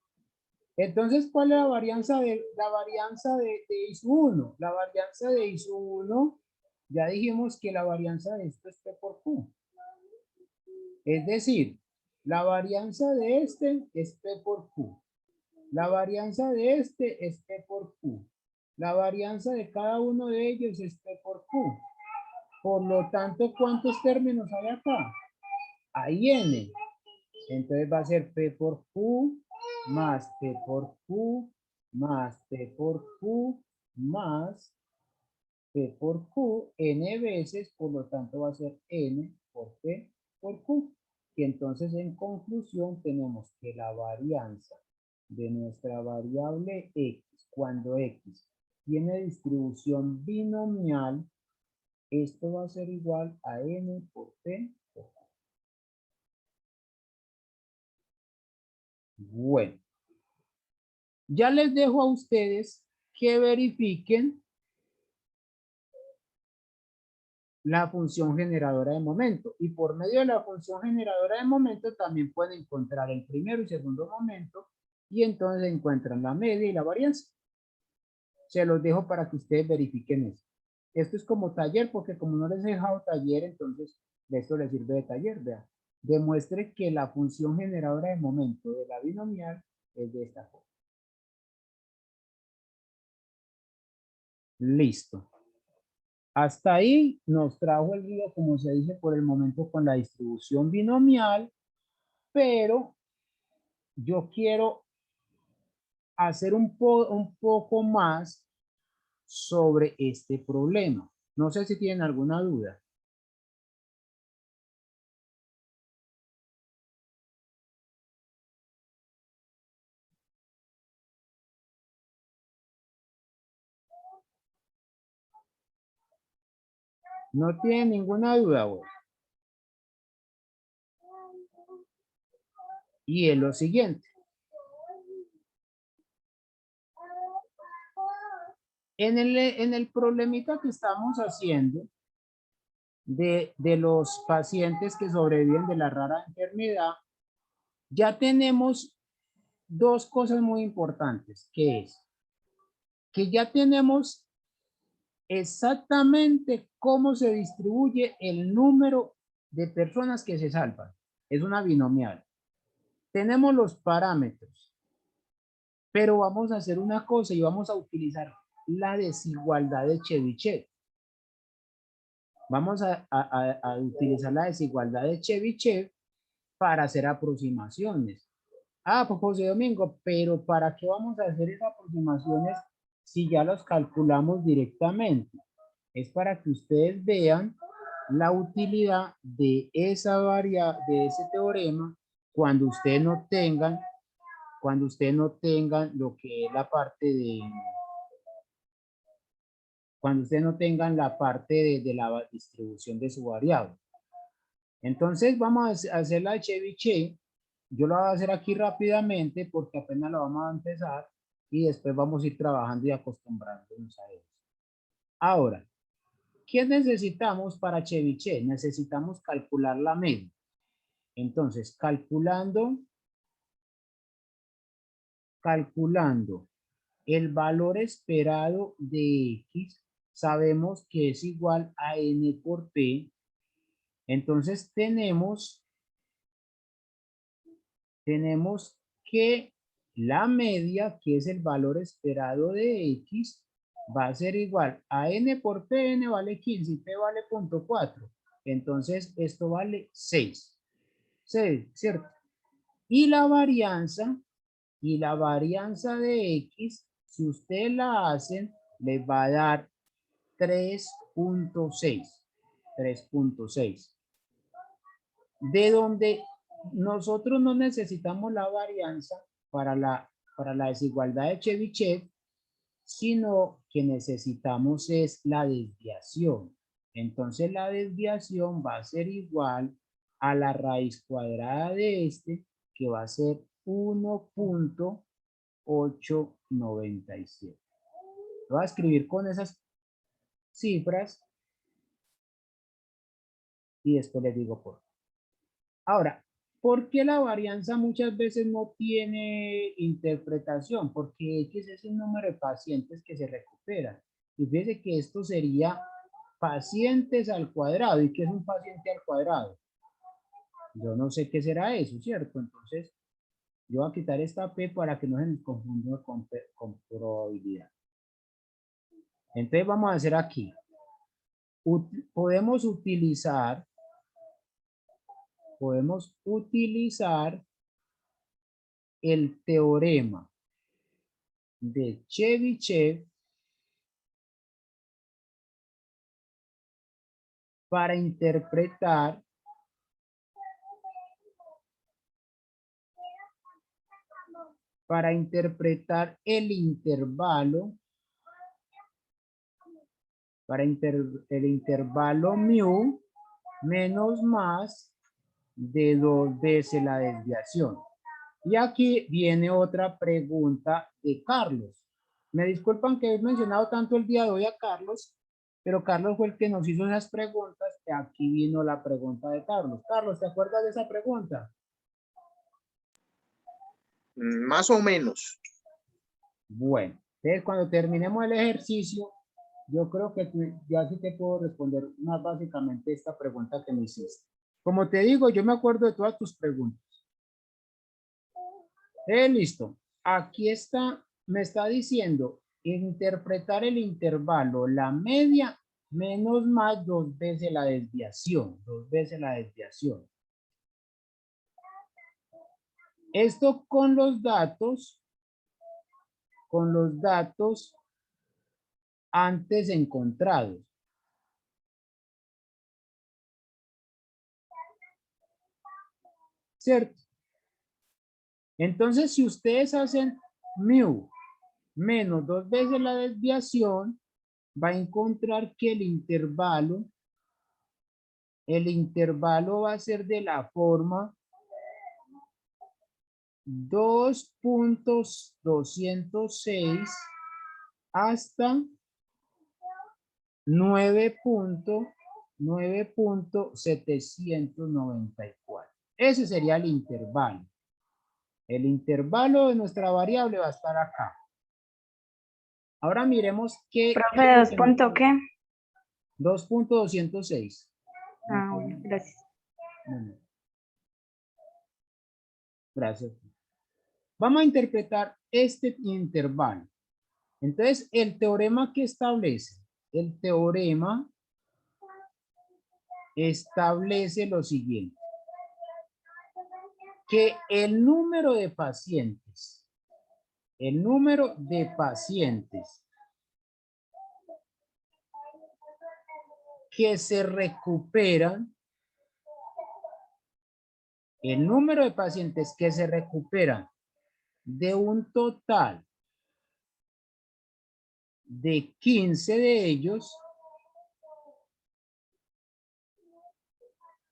A: Entonces, ¿cuál es la varianza de I sub 1? La varianza de I sub 1, ya dijimos que la varianza de esto es P por Q. Es decir, la varianza de este es P por Q. La varianza de este es P por Q. La varianza de cada uno de ellos es P por Q. Por lo tanto, ¿cuántos términos hay acá? Hay N. Entonces va a ser P por Q más P por Q más P por Q más P por Q N veces, por lo tanto va a ser N por P por Q. Y entonces en conclusión tenemos que la varianza de nuestra variable X, cuando X tiene distribución binomial, esto va a ser igual a N por P por Q. Bueno, ya les dejo a ustedes que verifiquen la función generadora de momento. Y por medio de la función generadora de momento también pueden encontrar el primero y segundo momento y entonces encuentran la media y la varianza. Se los dejo para que ustedes verifiquen eso. Esto es como taller, porque como no les he dejado taller, entonces esto les sirve de taller. Vean, demuestre que la función generadora de momento de la binomial es de esta forma. Listo. Hasta ahí nos trajo el río, como se dice por el momento, con la distribución binomial, pero yo quiero hacer un poco más sobre este problema. No sé si tienen alguna duda. No tienen ninguna duda, güey. Y es lo siguiente. En el problemita que estamos haciendo de los pacientes que sobreviven de la rara enfermedad, ya tenemos dos cosas muy importantes, que es que ya tenemos exactamente cómo se distribuye el número de personas que se salvan. Es una binomial. Tenemos los parámetros, pero vamos a hacer una cosa y vamos a utilizar la desigualdad de Chebyshev. Vamos a utilizar la desigualdad de Chebyshev para hacer aproximaciones. Ah, pues José Domingo, pero ¿para qué vamos a hacer esas aproximaciones si ya los calculamos directamente? Es para que ustedes vean la utilidad de esa de ese teorema cuando ustedes no tengan lo que es la parte de la parte de la distribución de su variable. Entonces vamos a hacer la de Chebyshev. Yo lo voy a hacer aquí rápidamente porque apenas lo vamos a empezar y después vamos a ir trabajando y acostumbrándonos a eso. Ahora, ¿qué necesitamos para Chebyshev? Necesitamos calcular la media. Entonces, calculando el valor esperado de X, sabemos que es igual a N por P. Entonces tenemos que la media, que es el valor esperado de X, va a ser igual a N por P. N vale 15 y P vale 0.4. Entonces esto vale 6. 6, ¿cierto? Y la varianza de X, si ustedes la hacen, les va a dar 3.6. 3.6. De donde nosotros no necesitamos la varianza para la desigualdad de Chebyshev, sino que necesitamos es la desviación. Entonces la desviación va a ser igual a la raíz cuadrada de este, que va a ser 1.897. Lo voy a escribir con esas cifras y después les digo por qué. Ahora, ¿por qué la varianza muchas veces no tiene interpretación? Porque X es el número de pacientes que se recuperan. Y fíjense que esto sería pacientes al cuadrado. ¿Y qué es un paciente al cuadrado? Yo no sé qué será eso, ¿cierto? Entonces, yo voy a quitar esta P para que no se nos confunda con probabilidad. Entonces, vamos a hacer aquí. Podemos utilizar el teorema de Chebyshev para interpretar el intervalo, el intervalo mu menos más de 2 veces la desviación. Y aquí viene otra pregunta de Carlos. Me disculpan que he mencionado tanto el día de hoy a Carlos, pero Carlos fue el que nos hizo esas preguntas. Y aquí vino la pregunta de Carlos. Carlos, ¿te acuerdas de esa pregunta?
C: Más o menos.
A: Bueno, entonces cuando terminemos el ejercicio, yo creo que ya sí te puedo responder más básicamente esta pregunta que me hiciste. Como te digo, yo me acuerdo de todas tus preguntas. Listo. Aquí está, me está diciendo interpretar el intervalo, la media, menos más 2 veces la desviación, 2 veces la desviación. Esto con los datos antes encontrados. ¿Cierto? Entonces, si ustedes hacen mu menos 2 veces la desviación, va a encontrar que el intervalo va a ser de la forma 2.206 hasta 9.794. Ese sería el intervalo. El intervalo de nuestra variable va a estar acá. Ahora miremos qué...
B: Profe, ¿2 punto qué?
A: 2.206.
B: Ah, bueno, gracias.
A: Gracias. Vamos a interpretar este intervalo. Entonces, el teorema que establece, el teorema establece lo siguiente, que el número de pacientes que se recuperan, el número de pacientes que se recuperan de un total de 15 de ellos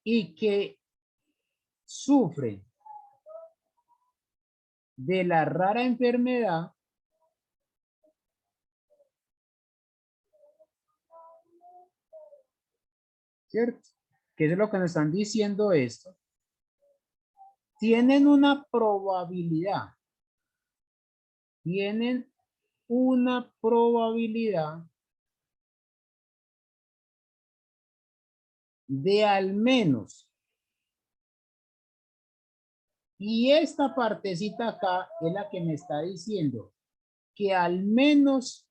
A: y que sufren de la rara enfermedad, ¿cierto? ¿Qué es lo que nos están diciendo esto? Tienen una probabilidad de al menos, y esta partecita acá es la que me está diciendo que al menos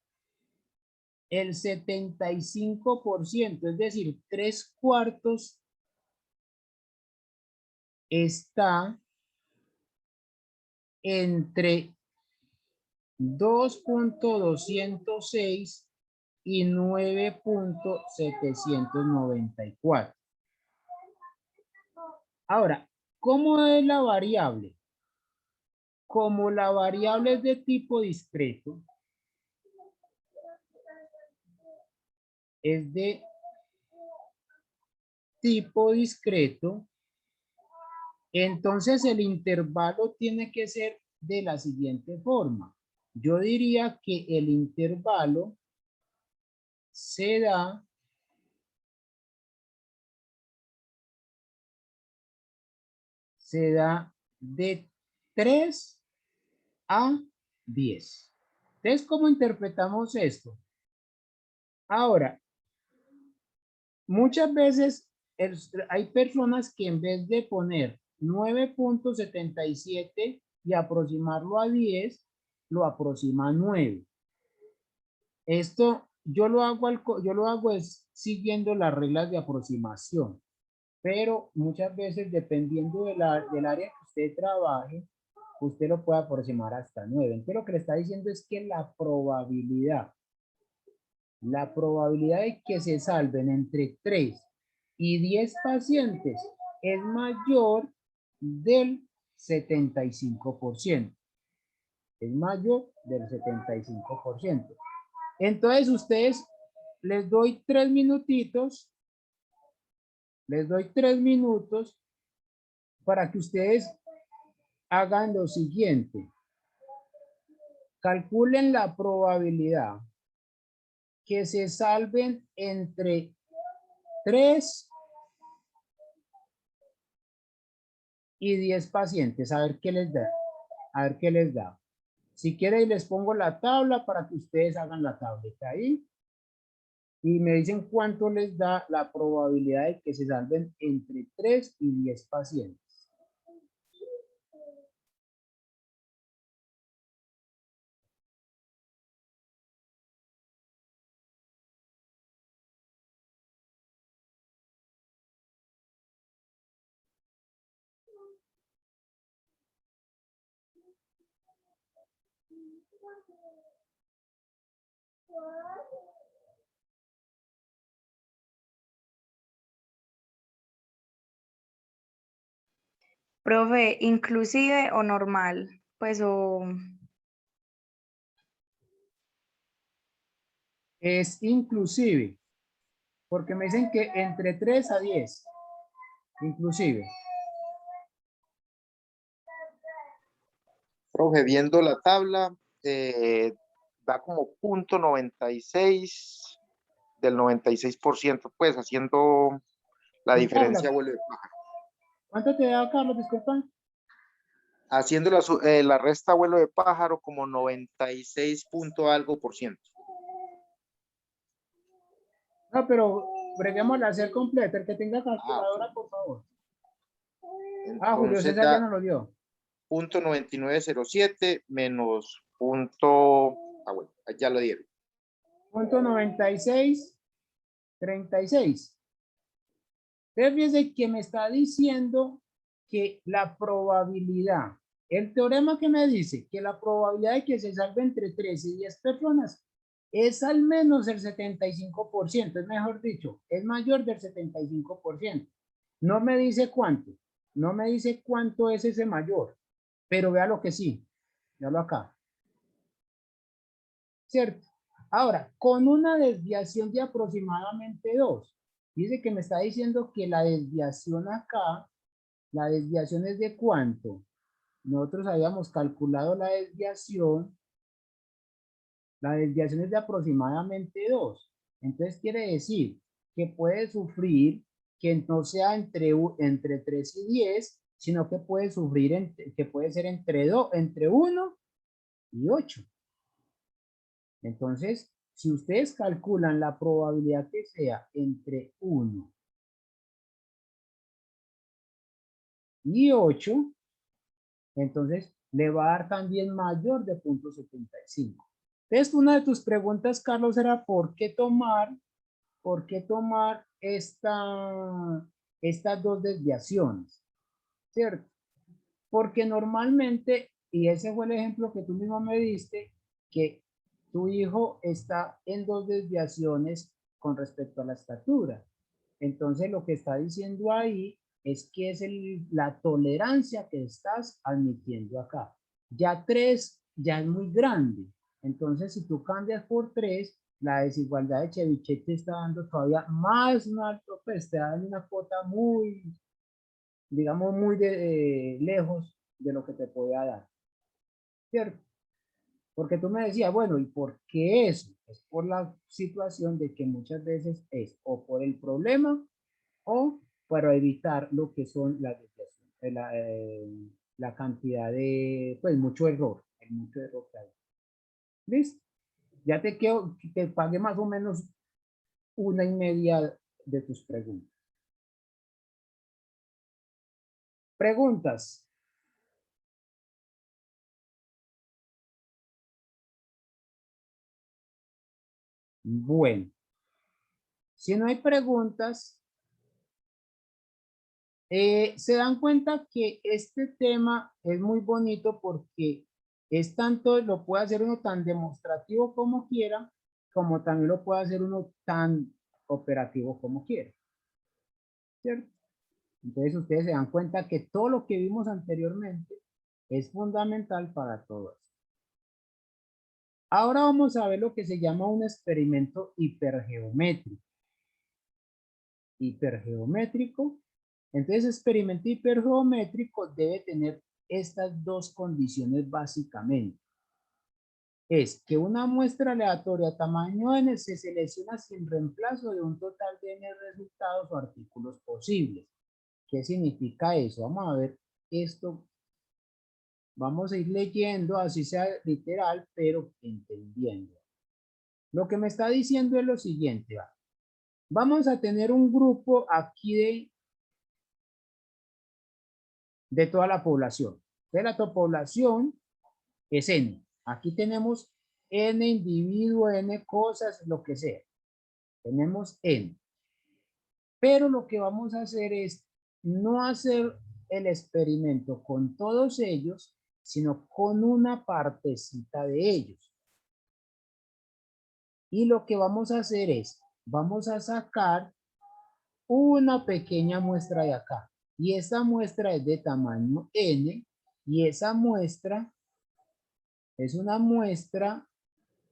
A: el 75%, es decir, 3/4, está entre 2.206 y 9.794. Ahora, ¿cómo es la variable? Como la variable es de tipo discreto, entonces el intervalo tiene que ser de la siguiente forma. Yo diría que el intervalo se da de 3 a 10. Entonces, ¿cómo interpretamos esto? Ahora, muchas veces hay personas que en vez de poner 9.77 y aproximarlo a 10, lo aproxima a 9. Esto yo lo hago es siguiendo las reglas de aproximación, pero muchas veces dependiendo del área que usted trabaje, usted lo puede aproximar hasta 9. Entonces lo que le está diciendo es que la probabilidad de que se salven entre 3 y 10 pacientes es mayor del 75%. Es mayor del 75%. Entonces ustedes, les doy 3 minutitos para que ustedes hagan lo siguiente. Calculen la probabilidad que se salven entre 3 y 10 pacientes. A ver qué les da. A ver qué les da. Si quieren, les pongo la tabla para que ustedes hagan la tableta ahí. Y me dicen cuánto les da la probabilidad de que se salven entre 3 y 10 pacientes.
B: Profe, inclusive o normal, pues o
A: Es inclusive, porque me dicen que entre 3 a 10, inclusive.
C: Profe, viendo la tabla, da como 0.96 del 96%, pues haciendo la
A: En tabla.
C: diferencia vuelve pájaro.
A: ¿Cuánto te da, Carlos? Disculpa.
C: Haciendo la resta vuelo de pájaro como 96 punto algo por ciento.
A: No, pero breguémosla a ser completa. El que tenga calculadora,
C: Ok.
A: por favor. Julio
C: Entonces
A: César ya
C: da
A: nos lo dio.
C: 0.9907 menos punto, bueno, ya lo dieron.
A: Punto 96, 36. Entonces, fíjense que me está diciendo que la probabilidad, el teorema que me dice que la probabilidad de que se salve entre 3 y 10 personas es al menos el 75%, es mejor dicho, es mayor del 75%. No me dice cuánto, no me dice cuánto es ese mayor, pero vea lo que sí, véalo acá. ¿Cierto? Ahora, con una desviación de aproximadamente 2. Dice que me está diciendo que la desviación acá, la desviación es de ¿cuánto? Nosotros habíamos calculado la desviación es de aproximadamente 2. Entonces quiere decir que puede sufrir que no sea entre 3 y 10, sino que puede sufrir, que puede ser entre 1 y 8. Entonces, si ustedes calculan la probabilidad que sea entre 1 y 8, entonces le va a dar también mayor de 0.75. Entonces, una de tus preguntas, Carlos, era ¿por qué tomar estas dos desviaciones? ¿Cierto? Porque normalmente, y ese fue el ejemplo que tú mismo me diste, que tu hijo está en dos desviaciones con respecto a la estatura. Entonces, lo que está diciendo ahí es que es la tolerancia que estás admitiendo acá. Ya 3 ya es muy grande. Entonces, si tú cambias por 3, la desigualdad de Chebyshev te está dando todavía más un alto, pues te da una cuota muy, digamos, muy lejos de lo que te podía dar, ¿cierto? Porque tú me decías, bueno, ¿y por qué eso? Es por la situación de que muchas veces es o por el problema o para evitar lo que son las desviaciones, la cantidad de, pues, mucho error, el mucho error que hay. ¿Listo? Ya te pagué más o menos una y media de tus preguntas. ¿Preguntas? Bueno, si no hay preguntas, se dan cuenta que este tema es muy bonito porque es tanto, lo puede hacer uno tan demostrativo como quiera, como también lo puede hacer uno tan operativo como quiera, ¿cierto? Entonces ustedes se dan cuenta que todo lo que vimos anteriormente es fundamental para todos. Ahora vamos a ver lo que se llama un experimento hipergeométrico. Hipergeométrico. Entonces, experimento hipergeométrico debe tener estas dos condiciones básicamente. Es que una muestra aleatoria tamaño n se selecciona sin reemplazo de un total de n resultados o artículos posibles. ¿Qué significa eso? Vamos a ver esto Vamos a ir leyendo, así sea literal, pero entendiendo. Lo que me está diciendo es lo siguiente. Vamos a tener un grupo aquí de toda la población. De la población es N. Aquí tenemos N individuos, N cosas, lo que sea. Tenemos N. Pero lo que vamos a hacer es no hacer el experimento con todos ellos, sino con una partecita de ellos. Y lo que vamos a hacer es, vamos a sacar una pequeña muestra de acá. Y esa muestra es de tamaño N. Y esa muestra es una muestra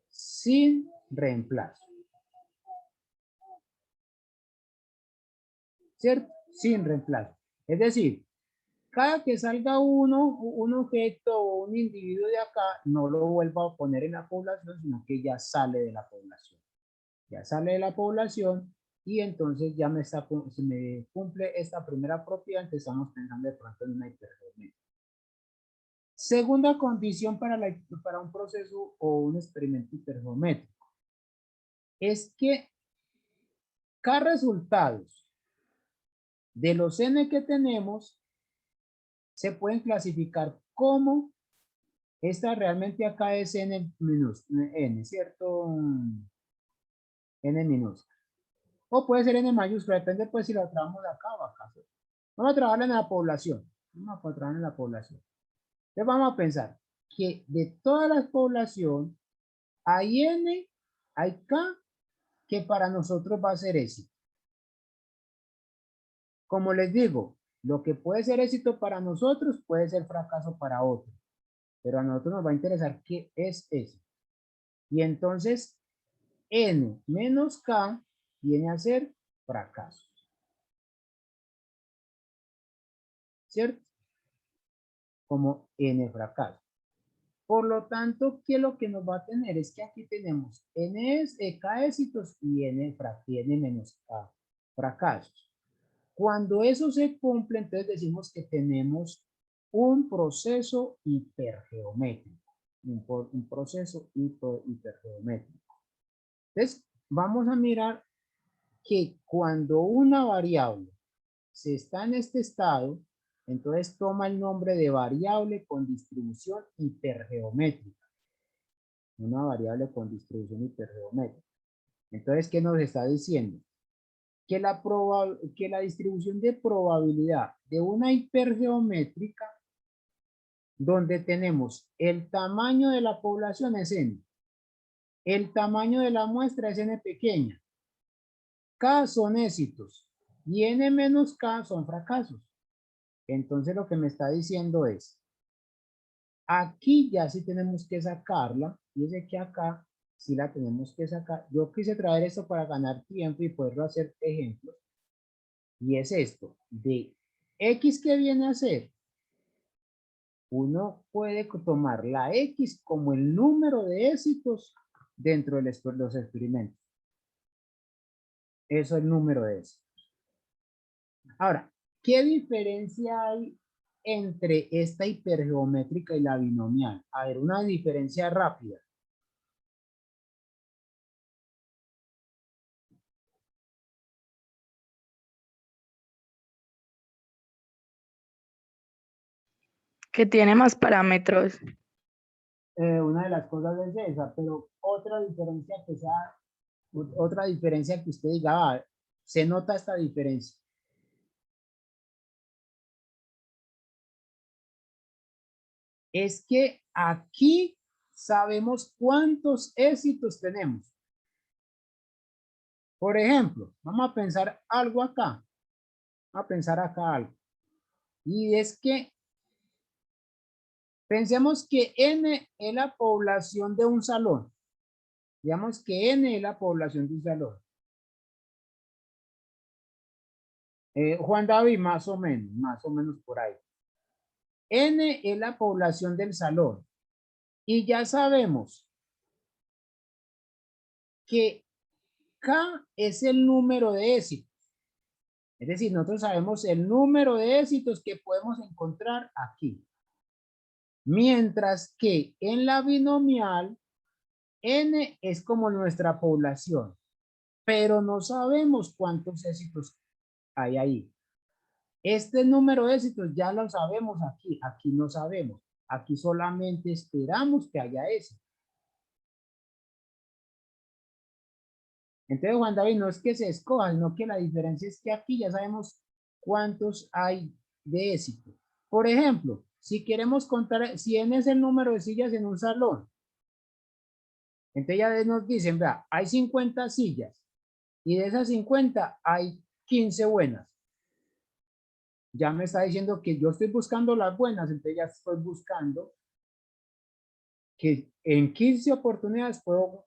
A: sin reemplazo. ¿Cierto? Sin reemplazo. Es decir, cada que salga un objeto o un individuo de acá, no lo vuelva a poner en la población, sino que ya sale de la población. Ya sale de la población y entonces ya se me cumple esta primera propiedad, entonces estamos pensando de pronto en una hipergeometría. Segunda condición para un proceso o un experimento hipergeométrico es que cada resultado de los n que tenemos se pueden clasificar como esta realmente acá es n n, ¿cierto? N minúscula. O puede ser n mayúscula, depende pues si lo trabajamos acá o acá. Vamos a trabajar en la población. Vamos a trabajar en la población. Entonces vamos a pensar que de toda la población hay n, hay k, que para nosotros va a ser éxito. Como les digo, lo que puede ser éxito para nosotros puede ser fracaso para otros. Pero a nosotros nos va a interesar qué es eso. Y entonces, n menos k viene a ser fracaso. ¿Cierto? Como n fracaso. Por lo tanto, ¿qué es lo que nos va a tener? Es que aquí tenemos k éxitos y n menos k fracasos. Cuando eso se cumple, entonces decimos que tenemos un proceso hipergeométrico. Un proceso hipergeométrico. Entonces, vamos a mirar que cuando una variable se está en este estado, entonces toma el nombre de variable con distribución hipergeométrica. Una variable con distribución hipergeométrica. Entonces, ¿qué nos está diciendo? Que la distribución de probabilidad de una hipergeométrica, donde tenemos el tamaño de la población es n, el tamaño de la muestra es n pequeña, k son éxitos y n menos k son fracasos. Entonces lo que me está diciendo es, aquí ya sí tenemos que sacarla, fíjense que acá sí la tenemos que sacar. Yo quise traer esto para ganar tiempo y poderlo hacer ejemplos. Y es esto, de X que viene a ser, uno puede tomar la X como el número de éxitos dentro de los experimentos. Eso es el número de éxitos. Ahora, ¿qué diferencia hay entre esta hipergeométrica y la binomial? A ver, una diferencia rápida.
B: Que tiene más parámetros.
A: Una de las cosas es esa, pero otra diferencia que usted diga, se nota esta diferencia. Es que aquí sabemos cuántos éxitos tenemos. Por ejemplo, vamos a pensar algo acá. Vamos a pensar acá algo. Y es que pensemos que N es la población de un salón. Digamos que N es la población de un salón. Juan David, más o menos por ahí. N es la población del salón. Y ya sabemos que K es el número de éxitos. Es decir, nosotros sabemos el número de éxitos que podemos encontrar aquí. Mientras que en la binomial, n es como nuestra población, pero no sabemos cuántos éxitos hay ahí. Este número de éxitos ya lo sabemos aquí, aquí no sabemos. Aquí solamente esperamos que haya éxito. Entonces, Juan David, no es que se escoja, sino que la diferencia es que aquí ya sabemos cuántos hay de éxito. Por ejemplo, si queremos contar, si n es el número de sillas en un salón, entonces ya nos dicen, vea, hay 50 sillas y de esas 50 hay 15 buenas. Ya me está diciendo que yo estoy buscando las buenas, entonces ya estoy buscando que en 15 oportunidades puedo,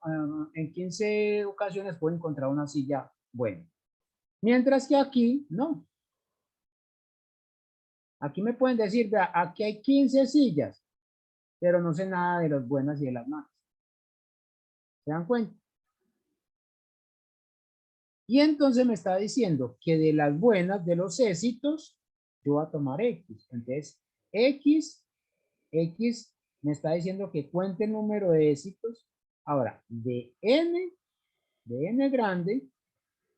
A: en 15 ocasiones puedo encontrar una silla buena. Mientras que aquí, no. Aquí me pueden decir, vea, aquí hay 15 sillas, pero no sé nada de las buenas y de las malas. ¿Se dan cuenta? Y entonces me está diciendo que de las buenas, de los éxitos, yo voy a tomar X. Entonces, X me está diciendo que cuente el número de éxitos. Ahora, de N grande,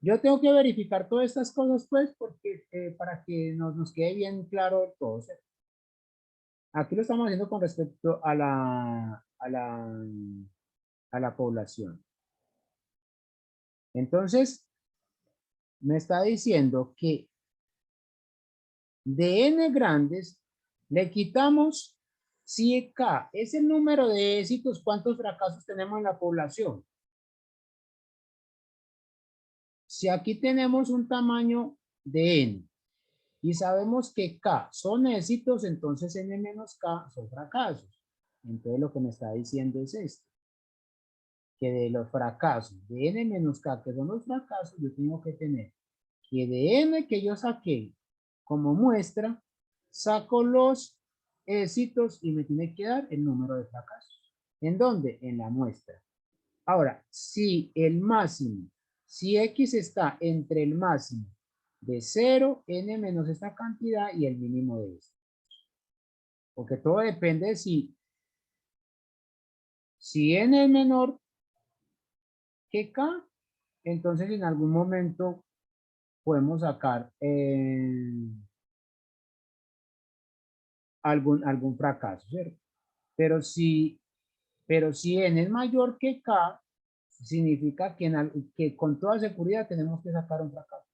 A: yo tengo que verificar todas estas cosas, pues, porque para que nos quede bien claro todo. ¿Sí? Aquí lo estamos haciendo con respecto a la población. Entonces, me está diciendo que de n grandes le quitamos, si K es el número de éxitos, ¿cuántos fracasos tenemos en la población? Si aquí tenemos un tamaño de n y sabemos que K son éxitos, entonces n menos K son fracasos. Entonces lo que me está diciendo es esto, que de los fracasos de n menos K, que son los fracasos, yo tengo que tener que de n que yo saqué como muestra, saco los éxitos y me tiene que dar el número de fracasos. ¿En dónde? En la muestra. Ahora, si el máximo, si X está entre el máximo de 0, n menos esta cantidad y el mínimo de esto. Porque todo depende de si n es menor que k, entonces en algún momento podemos sacar algún fracaso, ¿cierto? Pero si n es mayor que k, significa que con toda seguridad tenemos que sacar un fracaso.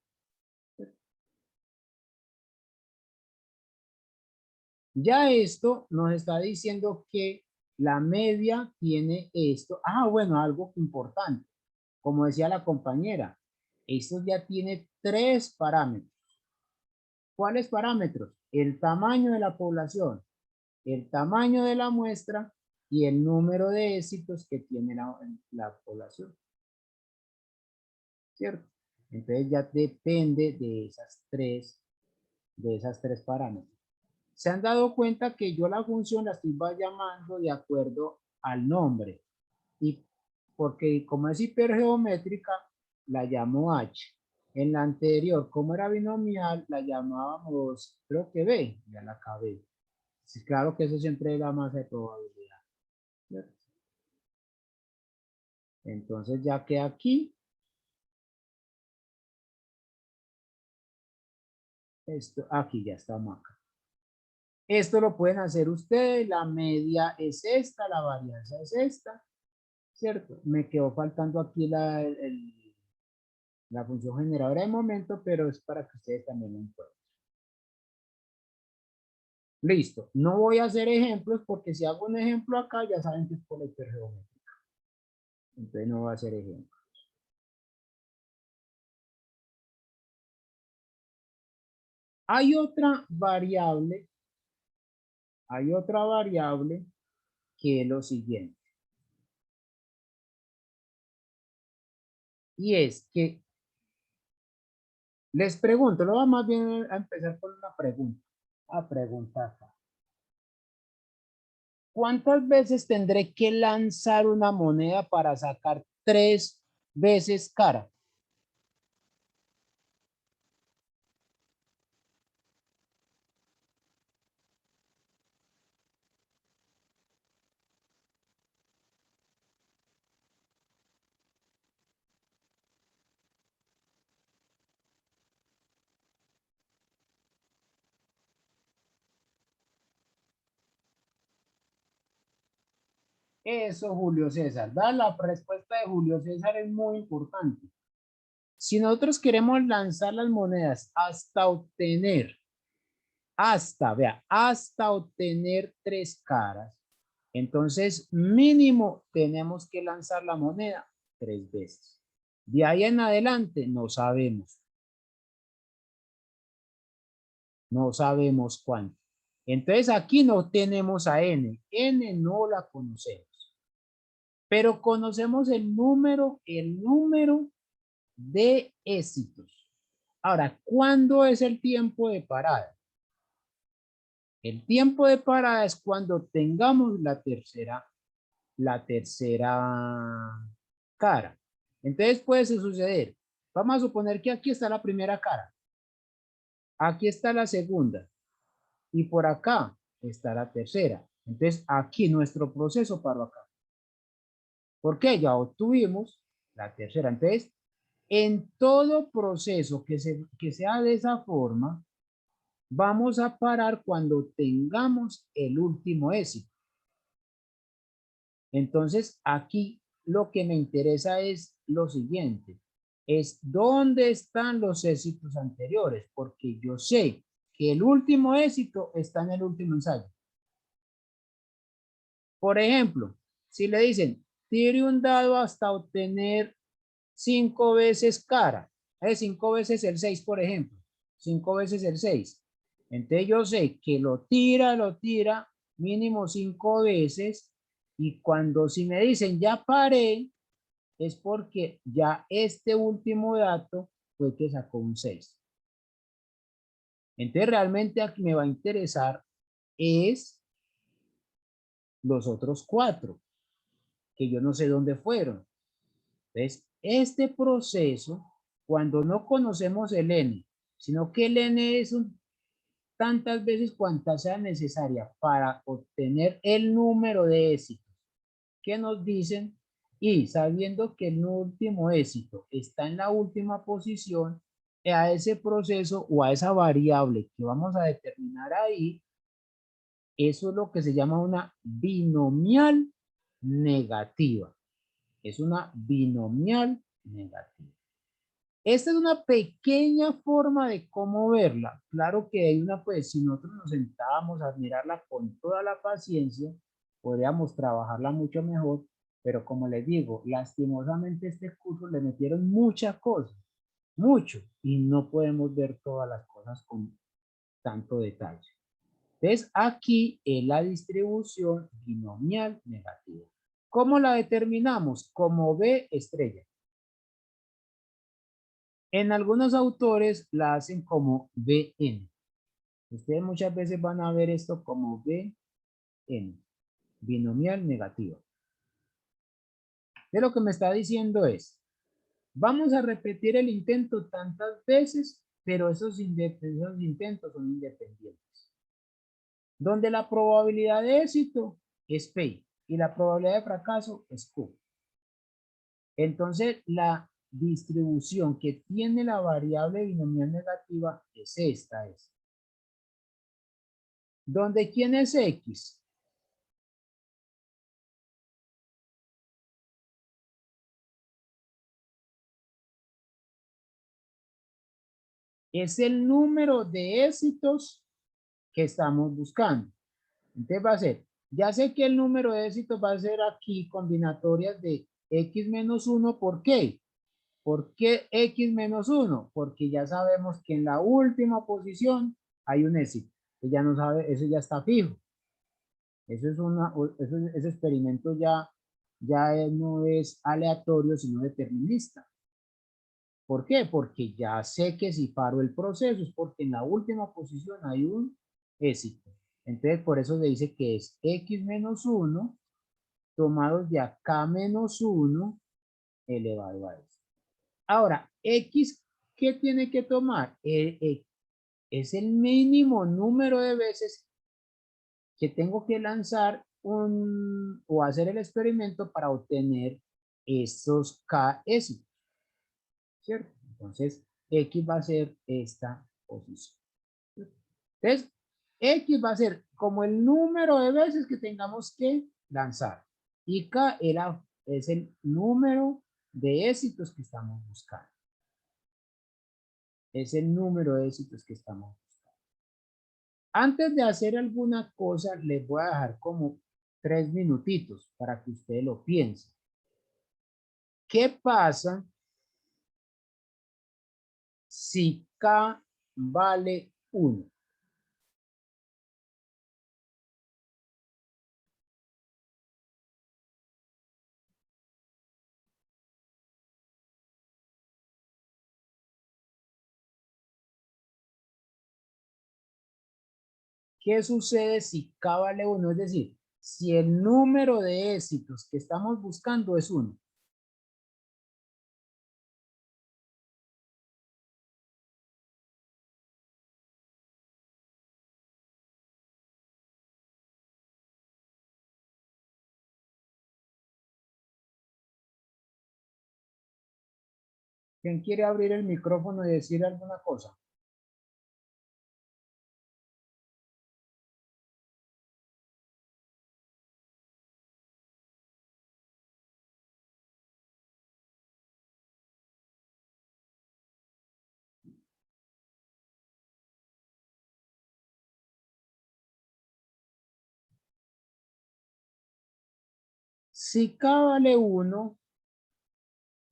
A: Ya esto nos está diciendo que la media tiene esto. Ah, bueno, algo importante. Como decía la compañera, esto ya tiene 3 parámetros. ¿Cuáles parámetros? El tamaño de la población, el tamaño de la muestra y el número de éxitos que tiene la población. ¿Cierto? Entonces ya depende de esas tres parámetros. Se han dado cuenta que yo la función la estoy llamando de acuerdo al nombre. Y porque como es hipergeométrica, la llamo H. En la anterior, como era binomial, la llamábamos, creo que B, ya la acabé. Sí, claro que eso siempre es la masa de probabilidad. ¿Cierto? Entonces ya que aquí, esto, aquí ya está acá. Esto lo pueden hacer ustedes, la media es esta, la varianza es esta, ¿cierto? Me quedó faltando aquí la función generadora de momento, pero es para que ustedes también lo encuentren. Listo, no voy a hacer ejemplos porque si hago un ejemplo acá ya saben que es por la hipergeométrica. Entonces no voy a hacer ejemplos. Hay otra variable que es lo siguiente. Y es que les pregunto, lo vamos más bien a empezar por una pregunta. A preguntar. ¿Cuántas veces tendré que lanzar una moneda para sacar 3 veces cara? Eso, Julio César. La respuesta de Julio César es muy importante. Si nosotros queremos lanzar las monedas hasta obtener, hasta obtener 3 caras, entonces mínimo tenemos que lanzar la moneda 3 veces. De ahí en adelante no sabemos. No sabemos cuánto. Entonces aquí no tenemos a n. N no la conocemos. Pero conocemos el número de éxitos. Ahora, ¿cuándo es el tiempo de parada? El tiempo de parada es cuando tengamos la tercera cara. Entonces puede suceder. Vamos a suponer que aquí está la primera cara. Aquí está la segunda. Y por acá está la tercera. Entonces aquí nuestro proceso paró acá. ¿Por qué? Ya obtuvimos la tercera. Entonces, en todo proceso que sea de esa forma, vamos a parar cuando tengamos el último éxito. Entonces, aquí lo que me interesa es lo siguiente. Es dónde están los éxitos anteriores, porque yo sé que el último éxito está en el último ensayo. Por ejemplo, si le dicen, tire un dado hasta obtener 5 veces cara, 5 veces el 6, por ejemplo, 5 veces el 6. Entonces yo sé que lo tira mínimo 5 veces, y cuando si me dicen ya paré, es porque ya este último dato fue que sacó un 6. Entonces realmente aquí me va a interesar es los otros 4, que yo no sé dónde fueron. Entonces, este proceso, cuando no conocemos el n, sino que el n es tantas veces cuantas sea necesaria para obtener el número de éxitos que nos dicen, y sabiendo que el último éxito está en la última posición, a ese proceso o a esa variable que vamos a determinar ahí, eso es lo que se llama una binomial negativa. Es una binomial negativa. Esta es una pequeña forma de cómo verla. Claro que hay una, pues si nosotros nos sentábamos a mirarla con toda la paciencia, podríamos trabajarla mucho mejor, pero como les digo, lastimosamente este curso le metieron muchas cosas, mucho, y no podemos ver todas las cosas con tanto detalle. Entonces aquí es la distribución binomial negativa. ¿Cómo la determinamos? Como B estrella. En algunos autores la hacen como BN. Ustedes muchas veces van a ver esto como BN, binomial negativa. De lo que me está diciendo es, vamos a repetir el intento tantas veces, pero esos intentos son independientes. Donde la probabilidad de éxito es P y la probabilidad de fracaso es Q. Entonces, la distribución que tiene la variable binomial negativa es esta. ¿Dónde quién es X? Es el número de éxitos que estamos buscando. Entonces va a ser, ya sé que el número de éxitos va a ser aquí combinatorias de X menos 1. ¿Por qué? ¿Por qué X menos 1? Porque ya sabemos que en la última posición hay un éxito. Que ya no sabe, eso ya está fijo. Eso es ese experimento ya no es aleatorio, sino determinista. ¿Por qué? Porque ya sé que si paro el proceso es porque en la última posición hay un éxito. Entonces, por eso se dice que es X menos 1 tomados de acá menos 1 elevado a eso. Ahora, X, ¿qué tiene que tomar? Es el mínimo número de veces que tengo que lanzar o hacer el experimento para obtener esos K éxitos, ¿cierto? Entonces, X va a ser esta posición. Entonces, X va a ser como el número de veces que tengamos que lanzar. Y K es el número de éxitos que estamos buscando. Es el número de éxitos que estamos buscando. Antes de hacer alguna cosa, les voy a dejar como 3 minutitos para que ustedes lo piensen. ¿Qué pasa si K vale 1? ¿Qué sucede si K vale 1? Es decir, si el número de éxitos que estamos buscando es 1. ¿Quién quiere abrir el micrófono y decir alguna cosa? Si K vale 1,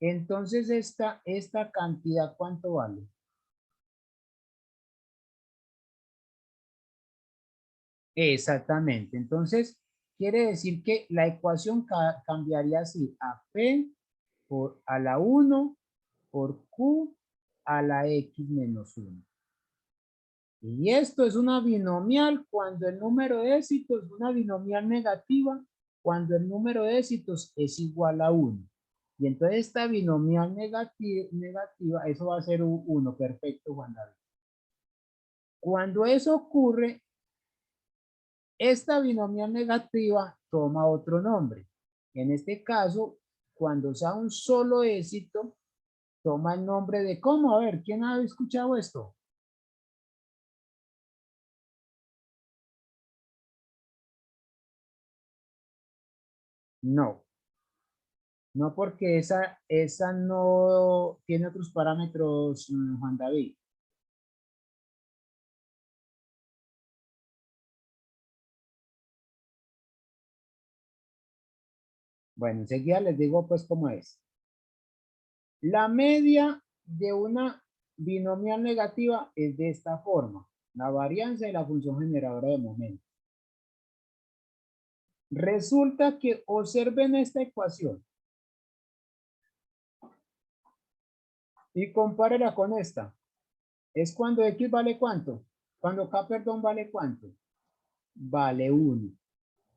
A: entonces esta cantidad, ¿cuánto vale? Exactamente. Entonces, quiere decir que la ecuación cambiaría así. A P a la 1 por Q a la X menos 1. Y esto es una binomial cuando el número de éxitos es una binomial negativa cuando el número de éxitos es igual a 1. Y entonces esta binomial negativa, eso va a ser 1. Perfecto, Juan David. Cuando eso ocurre, esta binomial negativa toma otro nombre. En este caso, cuando sea un solo éxito, toma el nombre de ¿cómo? A ver, ¿quién ha escuchado esto? No. No, porque esa no tiene otros parámetros, Juan David. Bueno, enseguida les digo pues cómo es. La media de una binomial negativa es de esta forma. La varianza de la función generadora de momento. Resulta que observen esta ecuación. Y compárela con esta. Es cuando X vale ¿cuánto? Cuando K, perdón, vale ¿cuánto? Vale 1.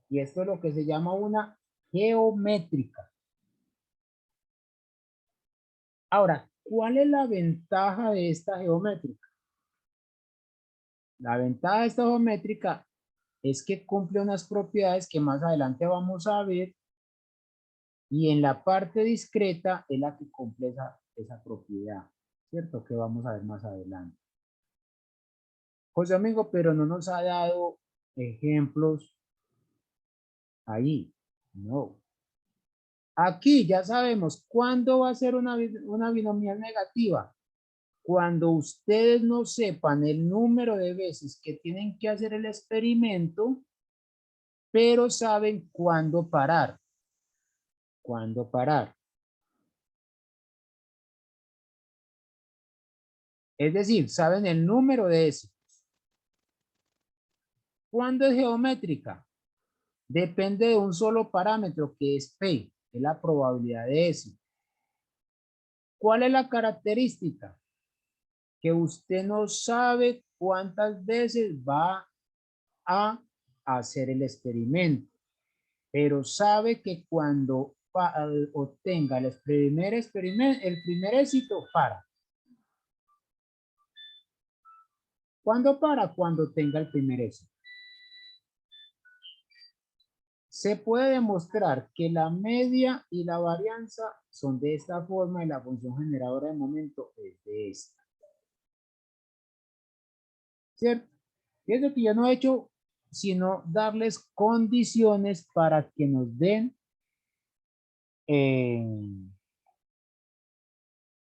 A: Y esto es lo que se llama una geométrica. Ahora, ¿cuál es la ventaja de esta geométrica? La ventaja de esta geométrica es que cumple unas propiedades que más adelante vamos a ver y en la parte discreta es la que cumple esa propiedad, ¿cierto? Que vamos a ver más adelante. José Amigo, pero no nos ha dado ejemplos ahí. No. Aquí ya sabemos cuándo va a ser una binomial negativa. Cuando ustedes no sepan el número de veces que tienen que hacer el experimento, pero saben cuándo parar. ¿Cuándo parar? Es decir, saben el número de éxitos. ¿Cuándo es geométrica? Depende de un solo parámetro que es P, que es la probabilidad de éxito. ¿Cuál es la característica? Que usted no sabe cuántas veces va a hacer el experimento, pero sabe que cuando obtenga el primer éxito, para. ¿Cuándo para? Cuando tenga el primer éxito. Se puede demostrar que la media y la varianza son de esta forma y la función generadora de momento es de esta. ¿Cierto? Y es lo que yo no he hecho sino darles condiciones para que nos den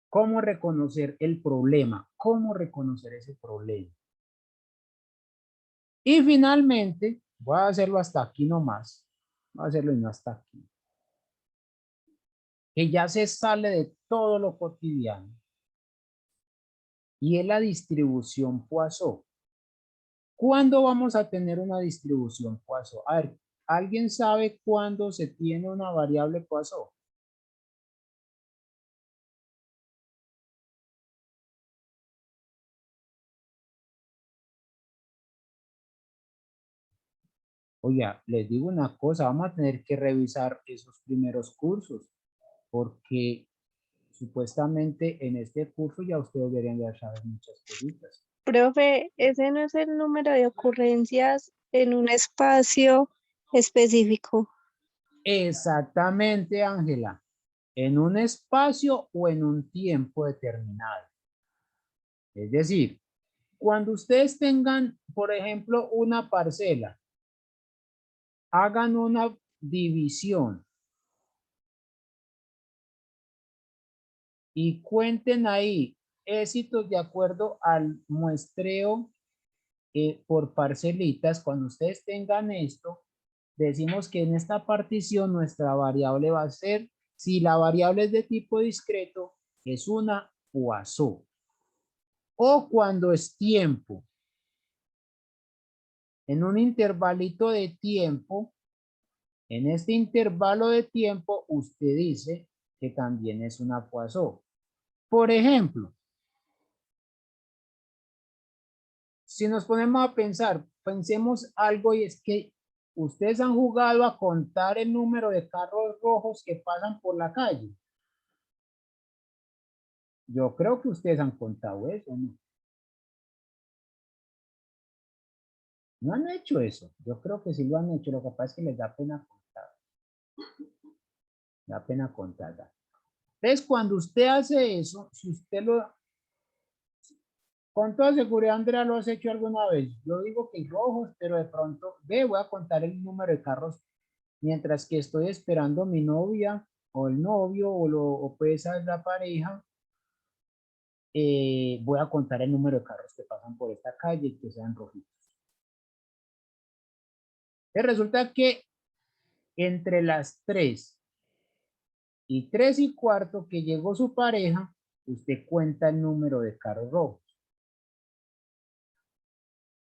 A: cómo reconocer el problema, cómo reconocer ese problema. Y finalmente, voy a hacerlo hasta aquí nomás, voy a hacerlo y no hasta aquí, que ya se sale de todo lo cotidiano, y es la distribución Poisson. ¿Cuándo vamos a tener una distribución Poisson? A ver, ¿alguien sabe cuándo se tiene una variable Poisson? Oye, les digo una cosa, vamos a tener que revisar esos primeros cursos, porque supuestamente en este curso ya ustedes deberían de saber muchas cositas.
E: Profe, ese no es el número de ocurrencias en un espacio específico.
A: Exactamente, Ángela. En un espacio o en un tiempo determinado. Es decir, cuando ustedes tengan, por ejemplo, una parcela, hagan una división y cuenten ahí éxitos de acuerdo al muestreo por parcelitas. Cuando ustedes tengan esto, decimos que en esta partición nuestra variable va a ser, si la variable es de tipo discreto, es una Poisson. O cuando es tiempo, en un intervalito de tiempo, en este intervalo de tiempo, usted dice que también es una Poisson. Por ejemplo, si nos ponemos a pensar, pensemos algo, y es que ustedes han jugado a contar el número de carros rojos que pasan por la calle. Yo creo que ustedes han contado eso, ¿no? No han hecho eso. Yo creo que sí lo han hecho. Lo que pasa es que les da pena contar. Da pena contar. Entonces, cuando usted hace eso, si usted lo... Con toda seguridad, Andrea, lo has hecho alguna vez. Yo digo que rojos, pero de pronto, voy a contar el número de carros mientras que estoy esperando a mi novia o el novio o pues a la pareja. Voy a contar el número de carros que pasan por esta calle y que sean rojitos. Resulta que entre las 3 y 3:15 que llegó su pareja, usted cuenta el número de carros rojos.